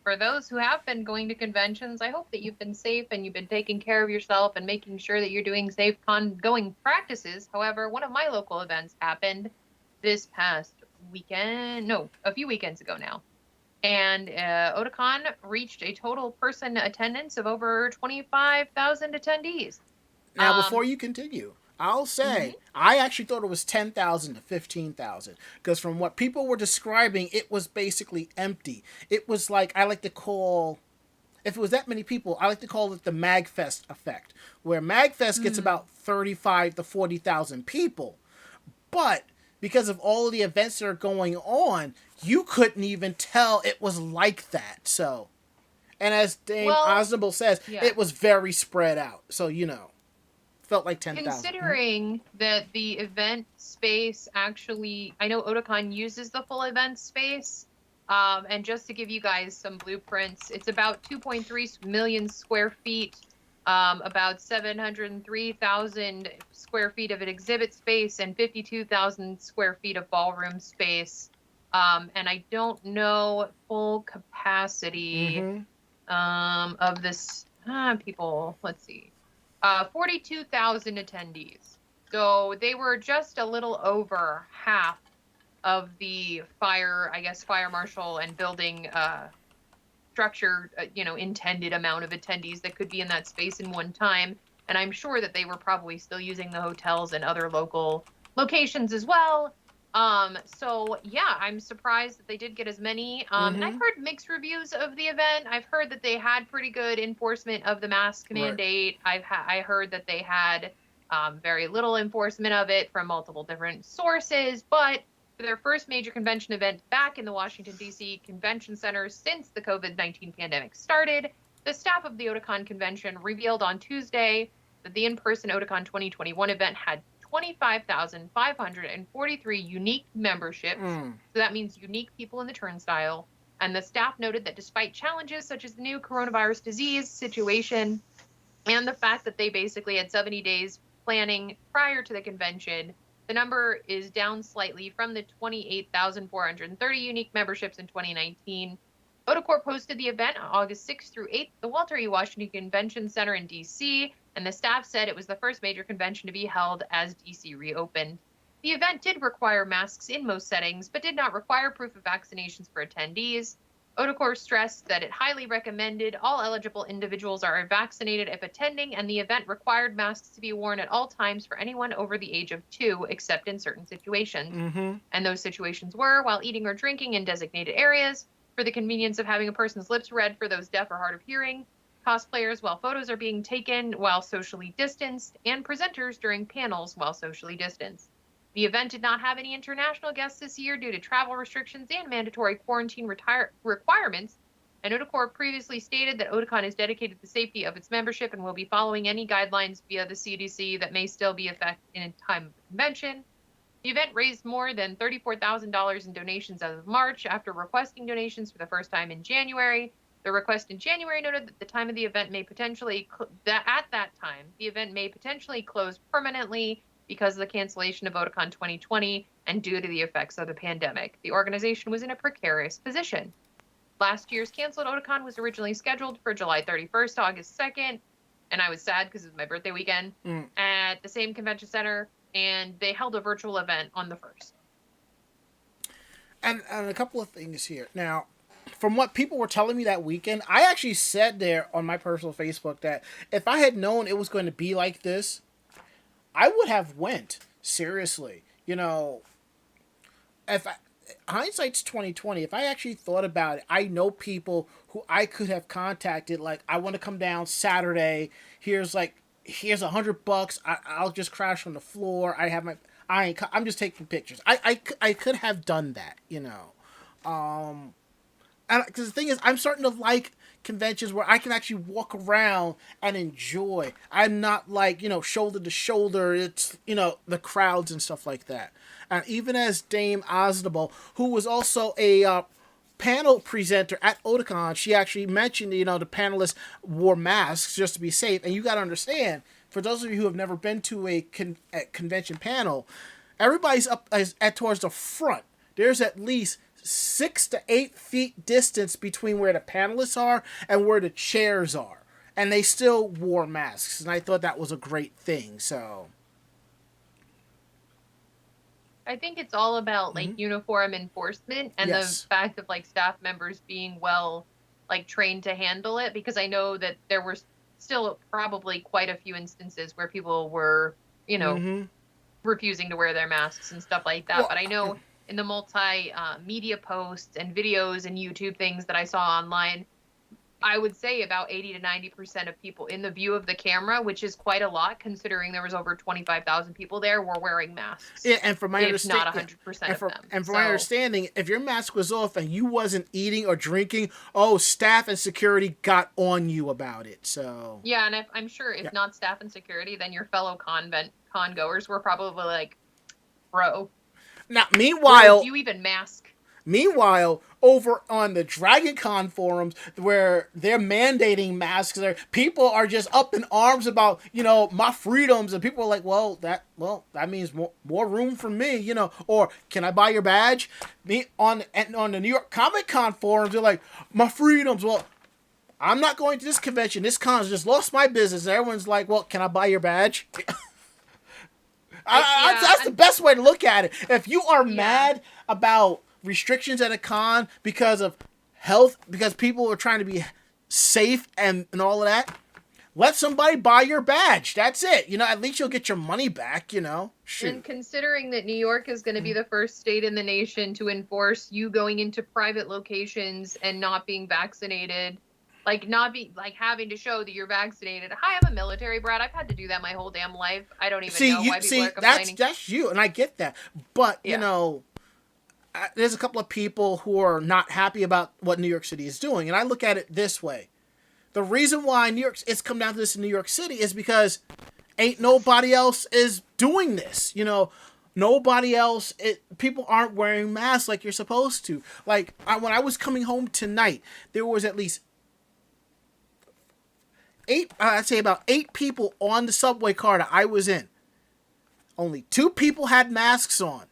S4: for those who have been going to conventions, I hope that you've been safe and you've been taking care of yourself and making sure that you're doing safe con-going practices. However, one of my local events happened this past weekend. No, a few weekends ago now. And Otakon reached a total person attendance of over 25,000 attendees.
S2: Now, before you continue, I'll say I actually thought it was 10,000 to 15,000, because from what people were describing, it was basically empty. It was like, I like to call, if it was that many people, I like to call it the MagFest effect, where MagFest gets about 35 to 40,000 people, but because of all of the events that are going on, you couldn't even tell it was like that. So, and as Dame Osnable says, it was very spread out. So, felt like 10,000.
S4: Considering that the event space actually, I know Otakon uses the full event space, and just to give you guys some blueprints, it's about 2.3 million square feet, about 703,000 square feet of an exhibit space, and 52,000 square feet of ballroom space. And I don't know full capacity of this. People, let's see. 42,000 attendees. So they were just a little over half of the fire marshal and building structure, intended amount of attendees that could be in that space in one time. And I'm sure that they were probably still using the hotels and other local locations as well. So yeah, I'm surprised that they did get as many. And I've heard mixed reviews of the event. I've heard that they had pretty good enforcement of the mask mandate. I heard that they had very little enforcement of it from multiple different sources, but for their first major convention event back in the Washington, D.C. Convention Center since the COVID-19 pandemic started, the staff of the Otakon convention revealed on Tuesday that the in-person Otakon 2021 event had 25,543 unique memberships. So that means unique people in the turnstile. And the staff noted that despite challenges such as the new coronavirus disease situation and the fact that they basically had 70 days planning prior to the convention, the number is down slightly from the 28,430 unique memberships in 2019. Otakon hosted the event on August 6th through 8th at the Walter E. Washington Convention Center in D.C., and the staff said it was the first major convention to be held as D.C. reopened. The event did require masks in most settings, but did not require proof of vaccinations for attendees. Otakon stressed that it highly recommended all eligible individuals are vaccinated if attending, and the event required masks to be worn at all times for anyone over the age of 2, except in certain situations. And those situations were while eating or drinking in designated areas, for the convenience of having a person's lips read for those deaf or hard of hearing, cosplayers while photos are being taken while socially distanced, and presenters during panels while socially distanced. The event did not have any international guests this year due to travel restrictions and mandatory quarantine requirements, and Otakon previously stated that Otakon is dedicated to the safety of its membership and will be following any guidelines via the CDC that may still be in effect in time of the convention. The event raised more than $34,000 in donations as of March after requesting donations for the first time in January. The request in January noted that the time of the event may potentially the event may potentially close permanently because of the cancellation of Otakon 2020 and due to the effects of the pandemic. The organization was in a precarious position. Last year's canceled Otakon was originally scheduled for July 31st to August 2nd, and I was sad because it was my birthday weekend at the same convention center, and they held a virtual event on the 1st.
S2: And a couple of things here. Now, from what people were telling me that weekend, I actually said there on my personal Facebook that if I had known it was going to be like this, I would have went. Seriously. Hindsight's 2020. If I actually thought about it, I know people who I could have contacted, like, I want to come down Saturday. Here's $100. I'll just crash on the floor. I'm just taking pictures. I could have done that, because the thing is, I'm starting to like conventions where I can actually walk around and enjoy. I'm not like, shoulder to shoulder. It's, the crowds and stuff like that. And even as Dame Aznable, who was also a panel presenter at Otakon, she actually mentioned, the panelists wore masks just to be safe. And you got to understand, for those of you who have never been to a convention panel, everybody's up towards the front. There's at least 6 to 8 feet distance between where the panelists are and where the chairs are. And they still wore masks. And I thought that was a great thing. So
S4: I think it's all about uniform enforcement and the fact of staff members being well trained to handle it, because I know that there were still probably quite a few instances where people were, refusing to wear their masks and stuff like that. Well, but I know in the media posts and videos and YouTube things that I saw online, I would say about 80 to 90% of people in the view of the camera, which is quite a lot considering there was over 25,000 people there, were wearing masks.
S2: Yeah, and from my understanding,
S4: not 100% of them.
S2: And from my understanding, if your mask was off and you wasn't eating or drinking, staff and security got on you about it. So
S4: yeah, and I'm sure if not staff and security, then your fellow con goers were probably like, bro.
S2: Now, meanwhile,
S4: do you even mask?
S2: Meanwhile, over on the DragonCon forums, where they're mandating masks, people are just up in arms about, my freedoms, and people are like, that means more room for me, or can I buy your badge? On the New York Comic Con forums, they're like, my freedoms. Well, I'm not going to this convention. This con's just lost my business. And everyone's like, well, can I buy your badge? That's the best way to look at it. If you are mad about restrictions at a con because of health, because people are trying to be safe and all of that, let somebody buy your badge. That's it. You know, at least you'll get your money back, you know. Shoot.
S4: And considering that New York is going to be the first state in the nation to enforce you going into private locations and not being vaccinated, like not be like having to show that you're vaccinated. Hi, I'm a military brat. I've had to do that my whole damn life. I don't even know why people are complaining.
S2: That's you, and I get that. But, you know, there's a couple of people who are not happy about what New York City is doing. And I look at it this way. The reason why it's come down to this in New York City is because ain't nobody else is doing this. You know, nobody else, people aren't wearing masks like you're supposed to. Like, when I was coming home tonight, there was at least about 8 people on the subway car that I was in. Only 2 people had masks on.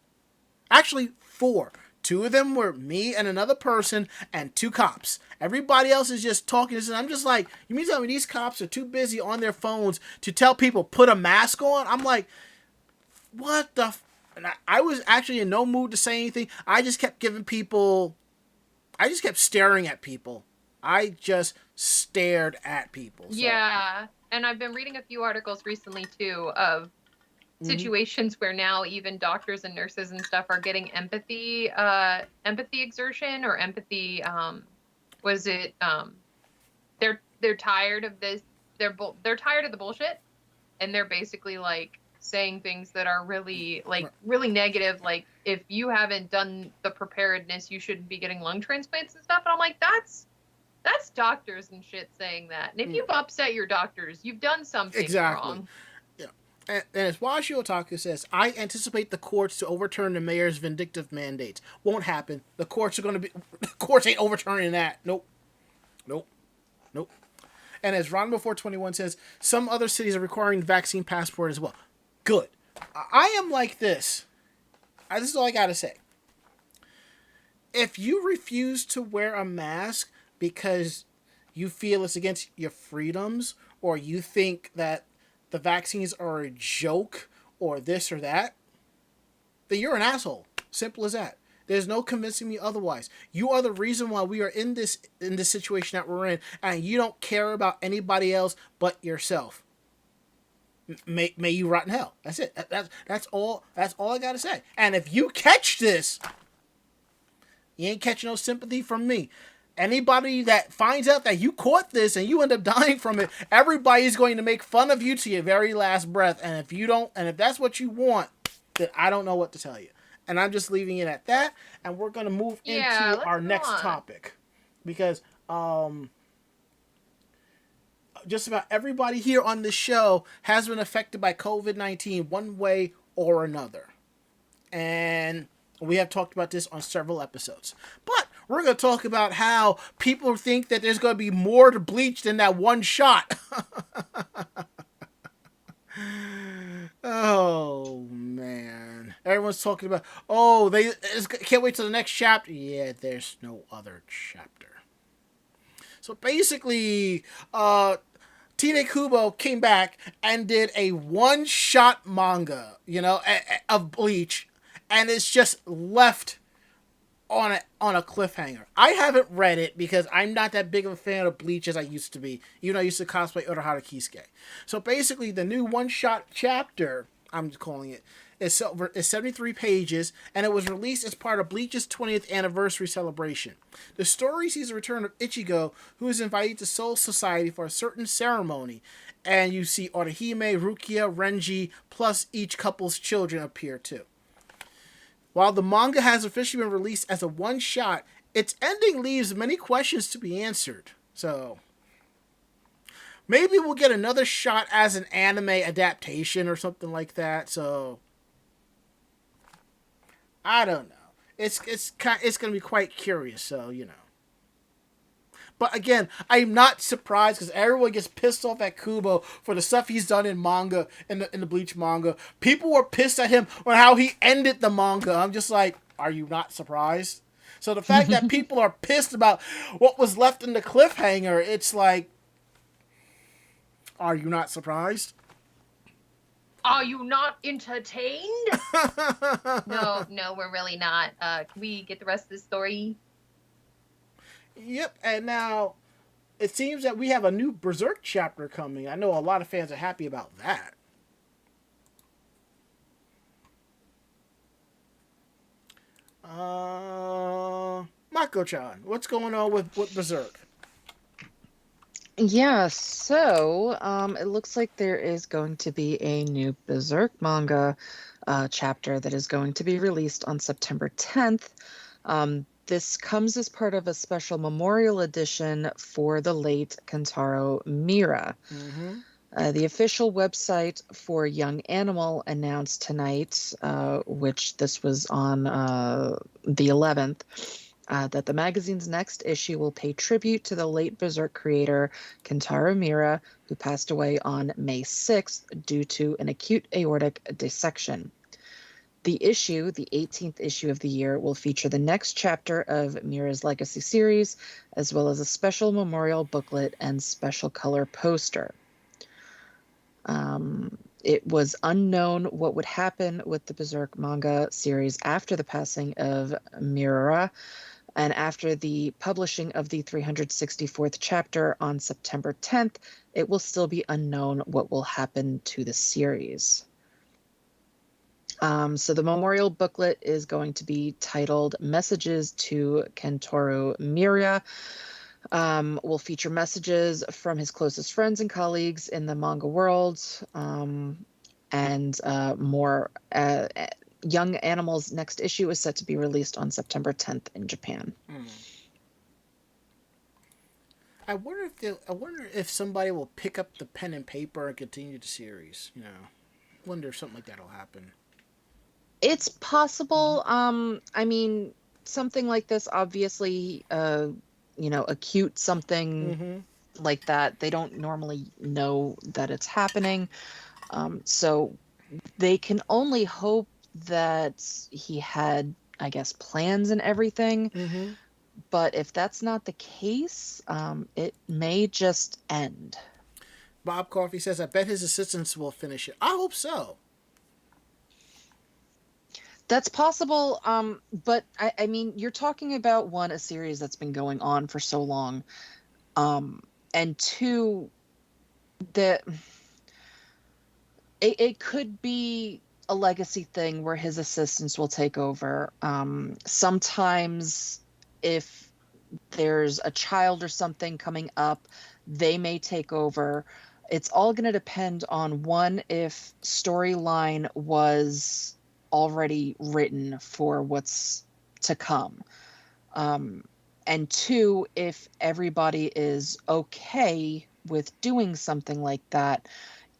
S2: Actually, 4. 2 of them were me and another person and 2 cops. Everybody else is just talking. And I'm just like, you mean to tell me these cops are too busy on their phones to tell people put a mask on? I'm like, what the? And I was actually in no mood to say anything. I just kept staring at people. I just stared at people. So.
S4: Yeah, and I've been reading a few articles recently too of situations where now even doctors and nurses and stuff are getting empathy exertion or empathy. They're tired of this. They're tired of the bullshit, and they're basically like saying things that are really really negative. Like, if you haven't done the preparedness, you shouldn't be getting lung transplants and stuff. And I'm like, that's doctors and shit saying that. And if you've upset your doctors, you've done something wrong.
S2: And as Washi Otaku says, I anticipate the courts to overturn the mayor's vindictive mandates. Won't happen. The courts ain't overturning that. Nope. And as Ron421 says, some other cities are requiring the vaccine passport as well. Good. I am like this. This is all I gotta say. If you refuse to wear a mask because you feel it's against your freedoms, or you think that the vaccines are a joke, or this or that, then you're an asshole. Simple as that. There's no convincing me otherwise. You are the reason why we are in this situation that we're in, and you don't care about anybody else but yourself. May you rot in hell. That's it. That's all I gotta say. And if you catch this, you ain't catching no sympathy from me. Anybody that finds out that you caught this and you end up dying from it, everybody's going to make fun of you to your very last breath. And if that's what you want, then I don't know what to tell you. And I'm just leaving it at that. And we're going to move into our next topic. Because just about everybody here on this show has been affected by COVID-19 one way or another. And we have talked about this on several episodes. But we're going to talk about how people think that there's going to be more to Bleach than that one shot. Oh, man. Everyone's talking about, can't wait till the next chapter. Yeah, there's no other chapter. So basically, Tine Kubo came back and did a one-shot manga, of Bleach. And it's just left on a cliffhanger. I haven't read it because I'm not that big of a fan of Bleach as I used to be. Even though I used to cosplay Urahara Kisuke. So basically, the new one-shot chapter, I'm just calling it, is 73 pages, and it was released as part of Bleach's 20th anniversary celebration. The story sees the return of Ichigo, who is invited to Soul Society for a certain ceremony, and you see Orihime, Rukia, Renji, plus each couple's children appear too. While the manga has officially been released as a one-shot, its ending leaves many questions to be answered. So, maybe we'll get another shot as an anime adaptation or something like that. So, I don't know. It's going to be quite curious, so, But again, I'm not surprised because everyone gets pissed off at Kubo for the stuff he's done in manga, in the Bleach manga. People were pissed at him on how he ended the manga. I'm just like, are you not surprised? So the fact that people are pissed about what was left in the cliffhanger, it's like, are you not surprised?
S4: Are you not entertained? No, we're really not. Can we get the rest of the story?
S2: Yep, and now it seems that we have a new Berserk chapter coming. I know a lot of fans are happy about that. Mako-chan, what's going on with Berserk?
S3: Yeah, so it looks like there is going to be a new Berserk manga chapter that is going to be released on September 10th. This comes as part of a special memorial edition for the late Kentaro Miura. The official website for Young Animal announced tonight, which this was on the 11th, that the magazine's next issue will pay tribute to the late Berserk creator Kentaro Miura, who passed away on May 6th due to an acute aortic dissection. The issue, the 18th issue of the year, will feature the next chapter of Miura's legacy series, as well as a special memorial booklet and special color poster. It was unknown what would happen with the Berserk manga series after the passing of Miura, and after the publishing of the 364th chapter on September 10th, it will still be unknown what will happen to the series. So the memorial booklet is going to be titled Messages to Kentaro Miura. Will feature messages from his closest friends and colleagues in the manga world, and more. Young Animal's next issue is set to be released on September 10th in Japan.
S2: I wonder if somebody will pick up the pen and paper and continue the series. You know, wonder if something like that will happen.
S3: It's possible. I mean, something like this, obviously, acute something like that, they don't normally know that it's happening. So they can only hope that he had, I guess, plans and everything. But if that's not the case, it may just end.
S2: Bob Coffey says, I bet his assistants will finish it. I hope so.
S3: That's possible, but I mean, you're talking about, one, a series that's been going on for so long, and two, that it could be a legacy thing where his assistants will take over. Sometimes if there's a child or something coming up, they may take over. It's all going to depend on, one, if storyline was already written for what's to come, and two, if everybody is okay with doing something like that,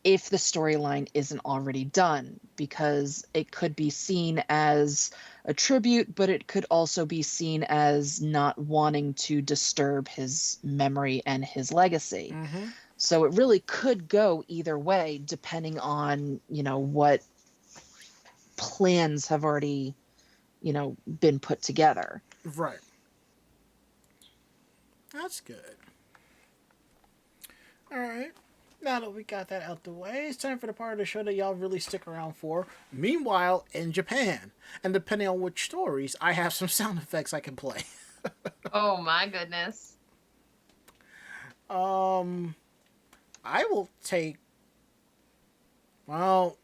S3: if the storyline isn't already done, because it could be seen as a tribute, but it could also be seen as not wanting to disturb his memory and his legacy. So it really could go either way, depending on, what plans have already, been put together.
S2: Right. That's good. All right. Now that we got that out the way, it's time for the part of the show that y'all really stick around for. Meanwhile, in Japan, and depending on which stories, I have some sound effects I can play.
S4: Oh my goodness.
S2: I will take, well,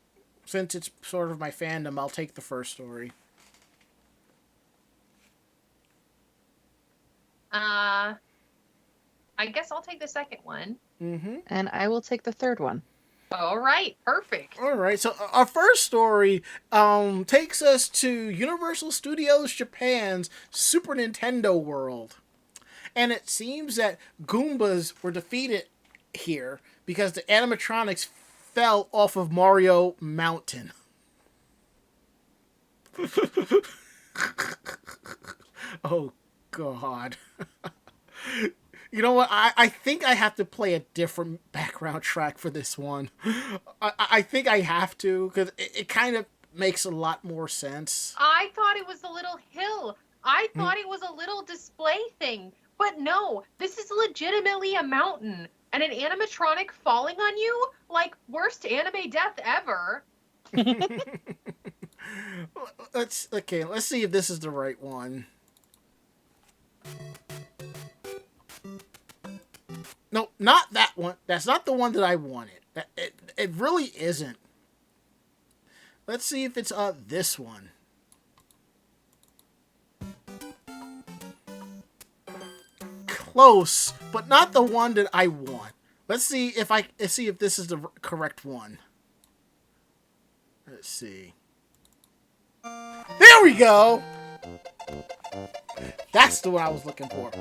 S2: since it's sort of my fandom, I'll take the first story.
S4: I guess I'll take the second one.
S3: And I will take the third one.
S4: All right, perfect.
S2: All right, so our first story takes us to Universal Studios Japan's Super Nintendo world. And it seems that Goombas were defeated here because the animatronics fell off of Mario Mountain. Oh, God. You know what? I think I have to play a different background track for this one. I think I have to, because it kind of makes a lot more sense.
S4: I thought it was the little hill I thought it was a little display thing, but no, this is legitimately a mountain and an animatronic falling on you? Like, worst anime death ever.
S2: Let's see if this is the right one. No, not that one. That's not the one that I wanted. It really isn't. Let's see if it's this one. Close, but not the one that I want. Let's see if this is the correct one. Let's see. There we go. That's the one I was looking for.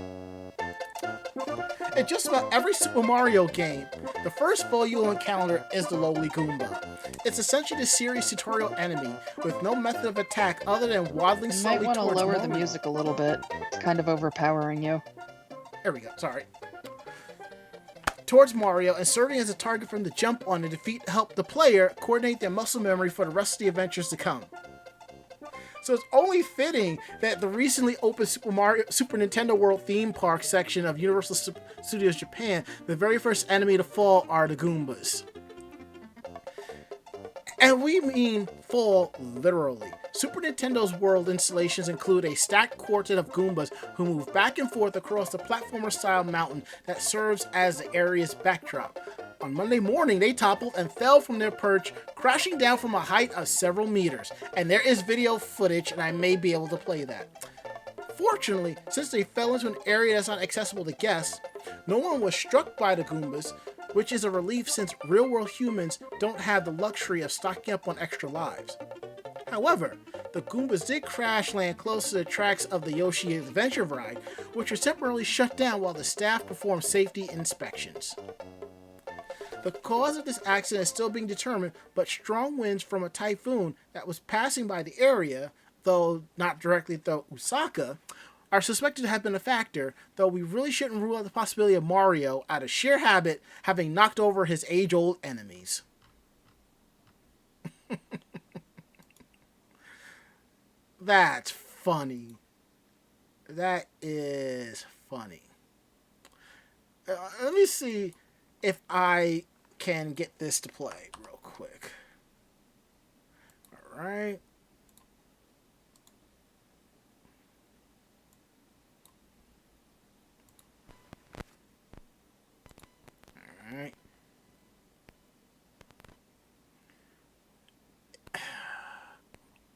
S2: In just about every Super Mario game, the first foe you'll encounter is the lowly Goomba. It's essentially the series' tutorial enemy, with no method of attack other than waddling
S3: You might
S2: slowly
S3: want to
S2: towards
S3: lower
S2: Mario.
S3: the music a little bit. It's kind of overpowering you.
S2: There we go, sorry. Towards Mario, and serving as a target for him to jump on and defeat help the player coordinate their muscle memory for the rest of the adventures to come. So it's only fitting that the recently opened Super Nintendo World theme park section of Universal Studios Japan, the very first enemy to fall are the Goombas. And we mean fall literally. Super Nintendo's World installations include a stacked quartet of Goombas who move back and forth across the platformer-style mountain that serves as the area's backdrop. On Monday morning, they toppled and fell from their perch, crashing down from a height of several meters. And there is video footage, and I may be able to play that. Fortunately, since they fell into an area that's not accessible to guests, no one was struck by the Goombas, which is a relief since real-world humans don't have the luxury of stocking up on extra lives. However, the Goombas did crash land close to the tracks of the Yoshi Adventure Ride, which was temporarily shut down while the staff performed safety inspections. The cause of this accident is still being determined, but strong winds from a typhoon that was passing by the area, though not directly through Osaka, are suspected to have been a factor, though we really shouldn't rule out the possibility of Mario, out of sheer habit, having knocked over his age-old enemies. That's funny. That is funny. Let me see if I can get this to play real quick. All right. All right.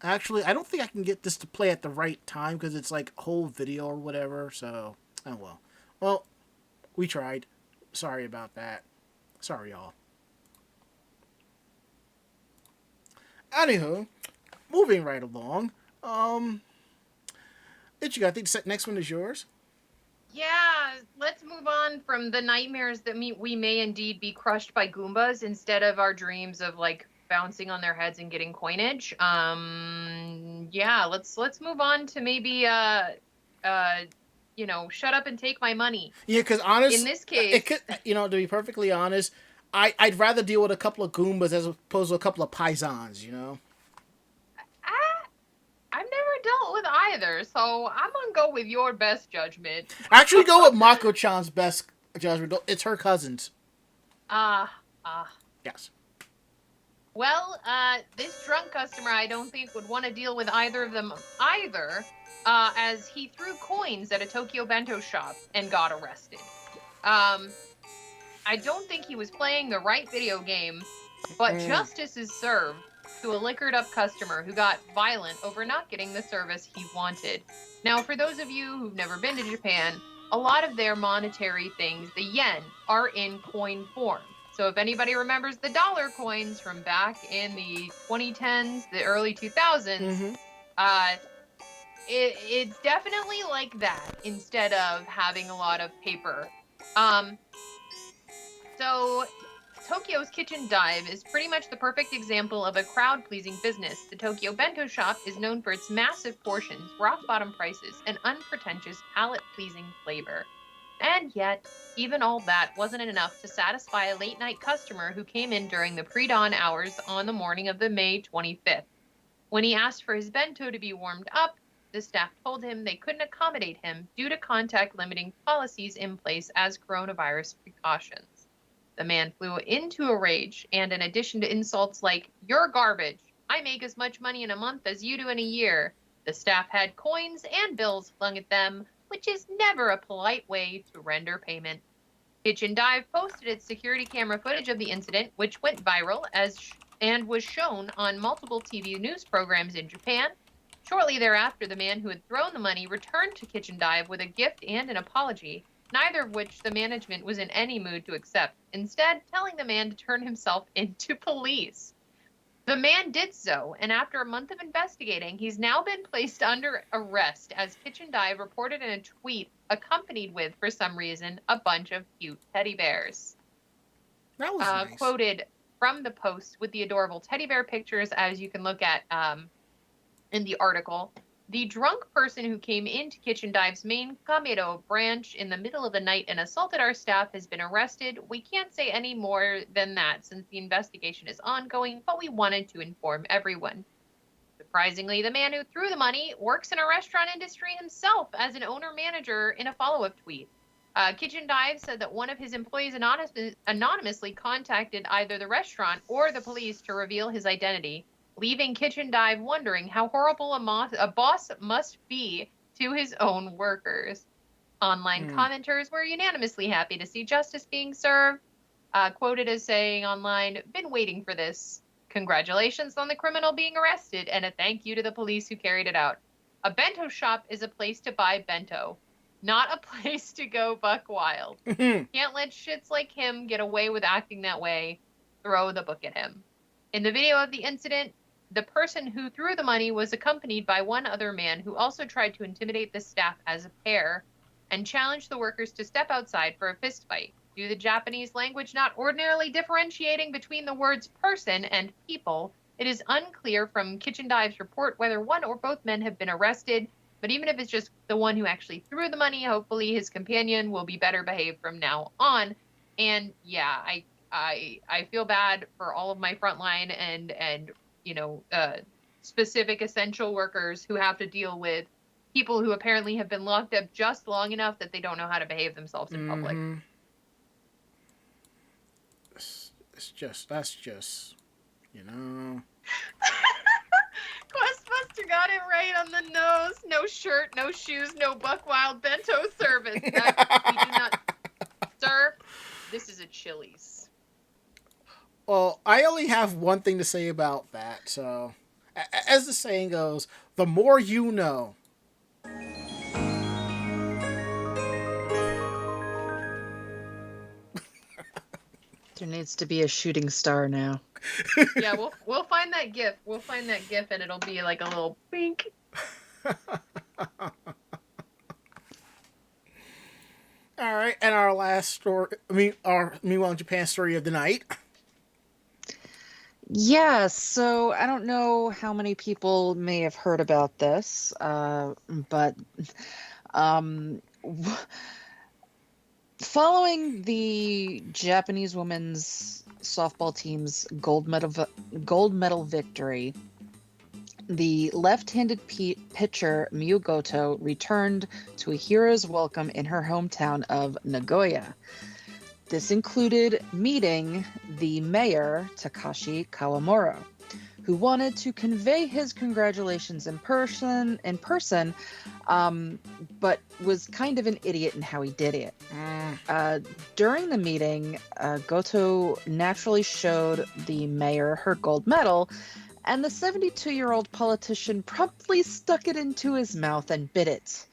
S2: Actually, I don't think I can get this to play at the right time because it's like whole video or whatever. So, oh well. Well, we tried. Sorry about that. Sorry, y'all. Anywho, moving right along. Ichigo, I think the next one is yours.
S4: Yeah, let's move on from the nightmares that we may indeed be crushed by Goombas instead of our dreams of like bouncing on their heads and getting coinage. Yeah, let's move on to maybe shut up and take my money.
S2: Yeah, because honestly,
S4: in this case,
S2: to be perfectly honest, I'd rather deal with a couple of Goombas as opposed to a couple of Paisans, you know?
S4: I've never dealt with either, so I'm gonna go with your best judgment.
S2: Actually, go with Mako-chan's best judgment. It's her cousins. Yes.
S4: Well, this drunk customer I don't think would want to deal with either of them either, as he threw coins at a Tokyo bento shop and got arrested. I don't think he was playing the right video game, but justice is served to a liquored up customer who got violent over not getting the service he wanted. Now, for those of you who've never been to Japan, a lot of their monetary things, the yen, are in coin form. So if anybody remembers the dollar coins from back in the 2010s, the early 2000s, it's definitely like that instead of having a lot of paper. So Tokyo's Kitchen Dive is pretty much the perfect example of a crowd-pleasing business. The Tokyo Bento Shop is known for its massive portions, rock-bottom prices, and unpretentious, palate-pleasing flavor. And yet, even all that wasn't enough to satisfy a late-night customer who came in during the pre-dawn hours on the morning of the May 25th. When he asked for his bento to be warmed up, The staff told him they couldn't accommodate him due to contact limiting policies in place as coronavirus precautions. The man flew into a rage, and in addition to insults like, "You're garbage. I make as much money in a month as you do in a year," the staff had coins and bills flung at them, which is never a polite way to render payment. Kitchen Dive posted its security camera footage of the incident, which went viral and was shown on multiple TV news programs in Japan. Shortly thereafter, the man who had thrown the money returned to Kitchen Dive with a gift and an apology, neither of which the management was in any mood to accept, instead telling the man to turn himself into police. The man did so, and after a month of investigating, he's now been placed under arrest, as Kitchen Dive reported in a tweet accompanied with, for some reason, a bunch of cute teddy bears.
S2: That was nice.
S4: Quoted from the post with the adorable teddy bear pictures, as you can look at in the article. The drunk person who came into Kitchen Dive's main Kamero branch in the middle of the night and assaulted our staff has been arrested. We can't say any more than that since the investigation is ongoing, but we wanted to inform everyone. Surprisingly, the man who threw the money works in a restaurant industry himself as an owner-manager in a follow-up tweet. Kitchen Dive said that one of his employees anonymously contacted either the restaurant or the police to reveal his identity, leaving Kitchen Dive wondering how horrible a boss must be to his own workers. Online commenters were unanimously happy to see justice being served, quoted as saying online, "Been waiting for this. Congratulations on the criminal being arrested, and a thank you to the police who carried it out. A bento shop is a place to buy bento, not a place to go buck wild. Can't let shits like him get away with acting that way. Throw the book at him." In the video of the incident, the person who threw the money was accompanied by one other man who also tried to intimidate the staff as a pair and challenged the workers to step outside for a fist fight. Due to the Japanese language not ordinarily differentiating between the words person and people, it is unclear from Kitchen Dive's report whether one or both men have been arrested, but even if it's just the one who actually threw the money, hopefully his companion will be better behaved from now on. And yeah, I feel bad for all of my frontline and specific essential workers who have to deal with people who apparently have been locked up just long enough that they don't know how to behave themselves in public.
S2: That's just,
S4: Questbuster got it right on the nose. No shirt, no shoes, no buck wild bento service. We do not, sir. This is a Chili's.
S2: Well, I only have one thing to say about that. So, as the saying goes, the more you know.
S3: There needs to be a shooting star now.
S4: Yeah, we'll find that GIF. We'll find that GIF, and it'll be like a little bink.
S2: All right, and our last story. Our Meanwhile in Japan story of the night.
S3: Yeah, so I don't know how many people may have heard about this, but following the Japanese women's softball team's gold medal victory, the left-handed pitcher Miyu Goto returned to a hero's welcome in her hometown of Nagoya. This included meeting the mayor, Takashi Kawamura, who wanted to convey his congratulations in person, but was kind of an idiot in how he did it. During the meeting, Goto naturally showed the mayor her gold medal, and the 72-year-old politician promptly stuck it into his mouth and bit it,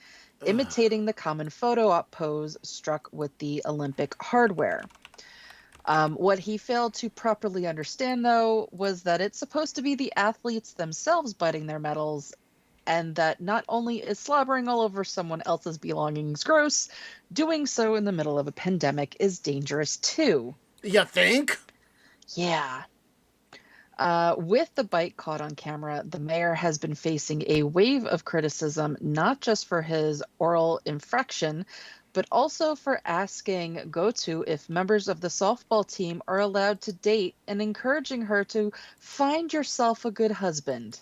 S3: imitating the common photo op pose struck with the Olympic hardware. What he failed to properly understand, though, was that it's supposed to be the athletes themselves biting their medals, and that not only is slobbering all over someone else's belongings gross, doing so in the middle of a pandemic is dangerous too.
S2: You think?
S3: Yeah. With the bite caught on camera, the mayor has been facing a wave of criticism, not just for his oral infraction, but also for asking Goto if members of the softball team are allowed to date and encouraging her to find yourself a good husband.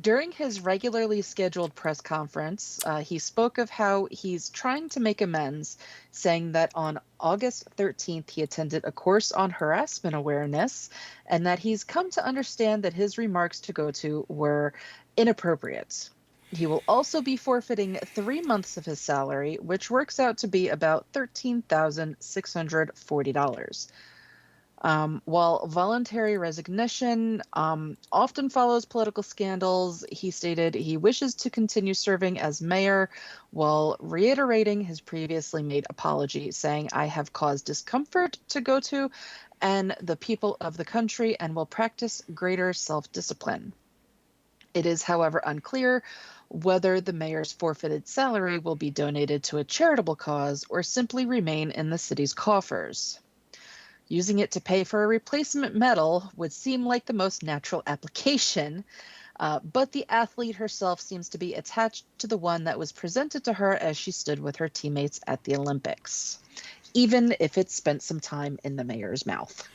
S3: During his regularly scheduled press conference, he spoke of how he's trying to make amends, saying that on August 13th he attended a course on harassment awareness, and that he's come to understand that his remarks to Goto were inappropriate. He will also be forfeiting 3 months of his salary, which works out to be about $13,640. While voluntary resignation often follows political scandals, he stated he wishes to continue serving as mayor while reiterating his previously made apology, saying, "I have caused discomfort to Goto and the people of the country and will practice greater self-discipline." It is, however, unclear whether the mayor's forfeited salary will be donated to a charitable cause or simply remain in the city's coffers. Using it to pay for a replacement medal would seem like the most natural application, but the athlete herself seems to be attached to the one that was presented to her as she stood with her teammates at the Olympics, even if it spent some time in the mayor's mouth.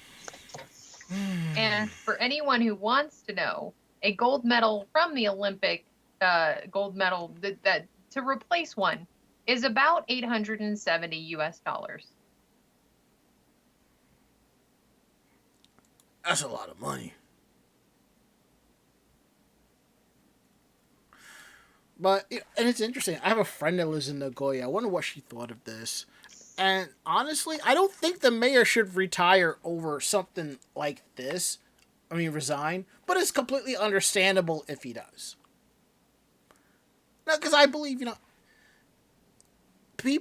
S4: And for anyone who wants to know, a gold medal from the Olympic gold medal that to replace one is about $870 US.
S2: That's a lot of money. But, and it's interesting. I have a friend that lives in Nagoya. I wonder what she thought of this. And honestly, I don't think the mayor should retire over something like this. I mean, resign. But it's completely understandable if he does. No, because I believe,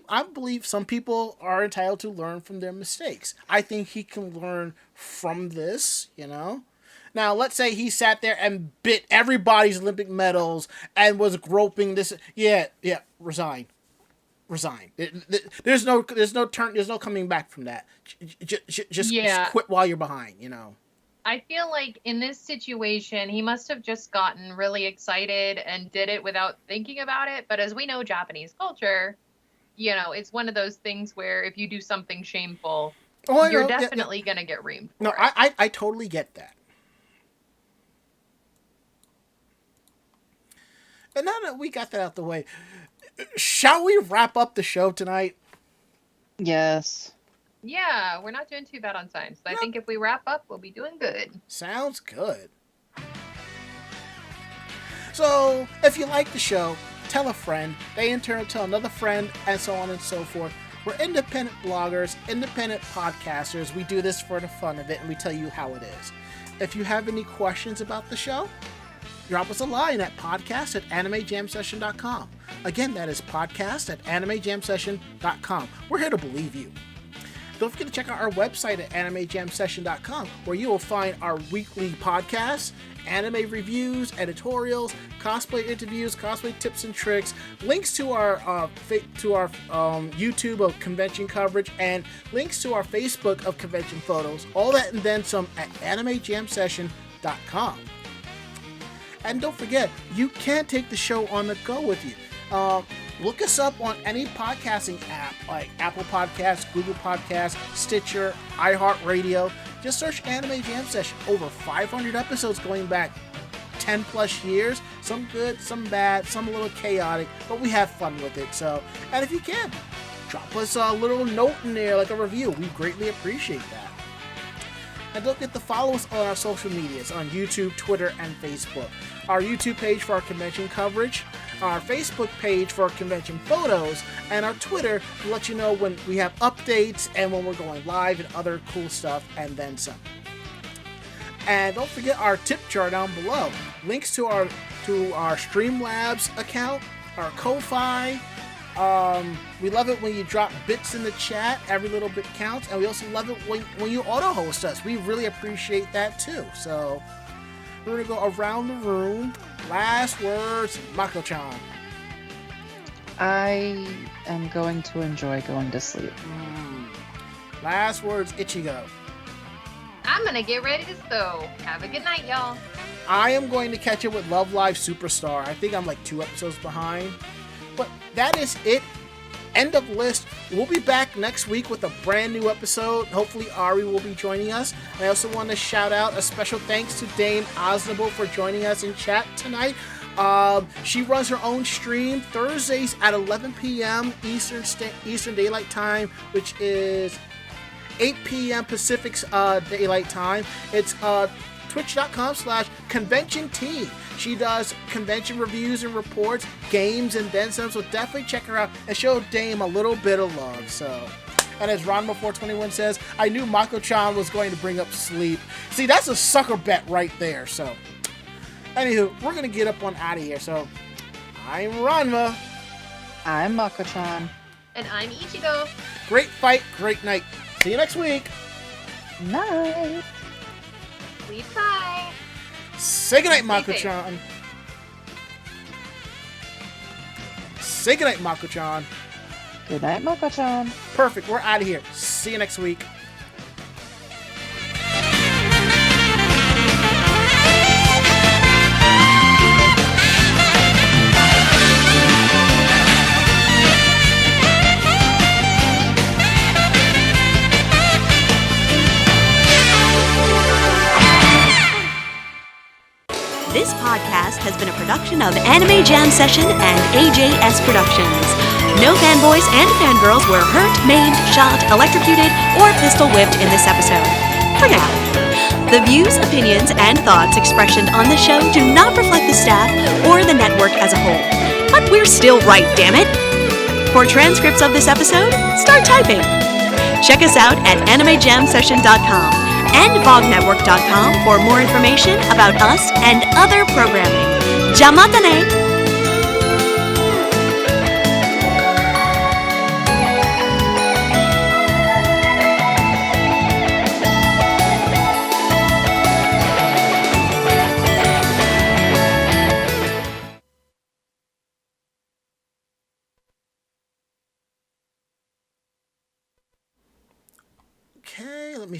S2: I believe some people are entitled to learn from their mistakes. I think he can learn from this, Now, let's say he sat there and bit everybody's Olympic medals and was groping this. Yeah, resign. There's no coming back from that. Just quit while you're behind,
S4: I feel like in this situation, he must have just gotten really excited and did it without thinking about it. But as we know, Japanese culture, it's one of those things where if you do something shameful, you're definitely going to get reamed for
S2: it. I totally get that. And now that we got that out the way, shall we wrap up the show tonight?
S3: Yes.
S4: Yeah, we're not doing too bad on time. So I think if we wrap up, we'll be doing good.
S2: Sounds good. So, if you like the show, tell a friend. They in turn tell another friend, and so on and so forth. We're independent bloggers, independent podcasters. We do this for the fun of it, and we tell you how it is. If you have any questions about the show, drop us a line at podcast@animejamsession.com. Again, that is podcast@animejamsession.com. We're here to believe you. Don't forget to check out our website at animejamsession.com, where you will find our weekly podcasts, anime reviews, editorials, cosplay interviews, cosplay tips and tricks, links to our YouTube of convention coverage, and links to our Facebook of convention photos. All that and then some at animejamsession.com. And don't forget, you can take the show on the go with you. Look us up on any podcasting app like Apple Podcasts, Google Podcasts, Stitcher, iHeartRadio. Just search Anime Jam Session. Over 500 episodes going back 10 plus years. Some good, some bad, some a little chaotic, but we have fun with it. So, and if you can, drop us a little note in there, like a review. We greatly appreciate that. And don't forget to follow us on our social medias on YouTube, Twitter, and Facebook. Our YouTube page for our convention coverage, our Facebook page for our convention photos, and our Twitter to let you know when we have updates and when we're going live and other cool stuff, and then some. And don't forget our tip jar down below. Links to our Streamlabs account, our Ko-Fi. We love it when you drop bits in the chat. Every little bit counts. And we also love it when you auto-host us. We really appreciate that too. So we're going to go around the room. Last words, Mako-chan.
S3: I am going to enjoy going to sleep.
S2: Last words, Ichigo.
S4: I'm going to get ready to sew. Have a good night, y'all.
S2: I am going to catch it with Love Live Superstar. I think I'm like 2 episodes behind. But that is it end of list. We'll be back next week with a brand new episode. Hopefully Ari will be joining us. I also want to shout out a special thanks to Dame Osnable for joining us in chat tonight. She runs her own stream Thursdays at 11 p.m. Eastern Daylight Time, which is 8 p.m. Pacific Daylight Time. It's twitch.com/conventionT. She does convention reviews and reports, games, and then some, so definitely check her out and show Dame a little bit of love. So, and as Ranma421 says, I knew Mako-chan was going to bring up sleep. See, that's a sucker bet right there. So, anywho, we're going to get up on out of here. So, I'm Ranma.
S3: I'm Mako-chan.
S4: And I'm Ichigo.
S2: Great fight, great night. See you next week.
S3: Night.
S4: Sleep tight.
S2: Say goodnight, Mako-chan. Say goodnight, Mako-chan.
S3: Good night, Mako-chan.
S2: Perfect. We're out of here. See you next week.
S1: This podcast has been a production of Anime Jam Session and AJS Productions. No fanboys and fangirls were hurt, maimed, shot, electrocuted, or pistol whipped in this episode. For now. The views, opinions, and thoughts expressed on the show do not reflect the staff or the network as a whole. But we're still right, damn it! For transcripts of this episode, start typing. Check us out at animejamsession.com. and vognetwork.com for more information about us and other programming. Jamatane!
S2: Okay, let me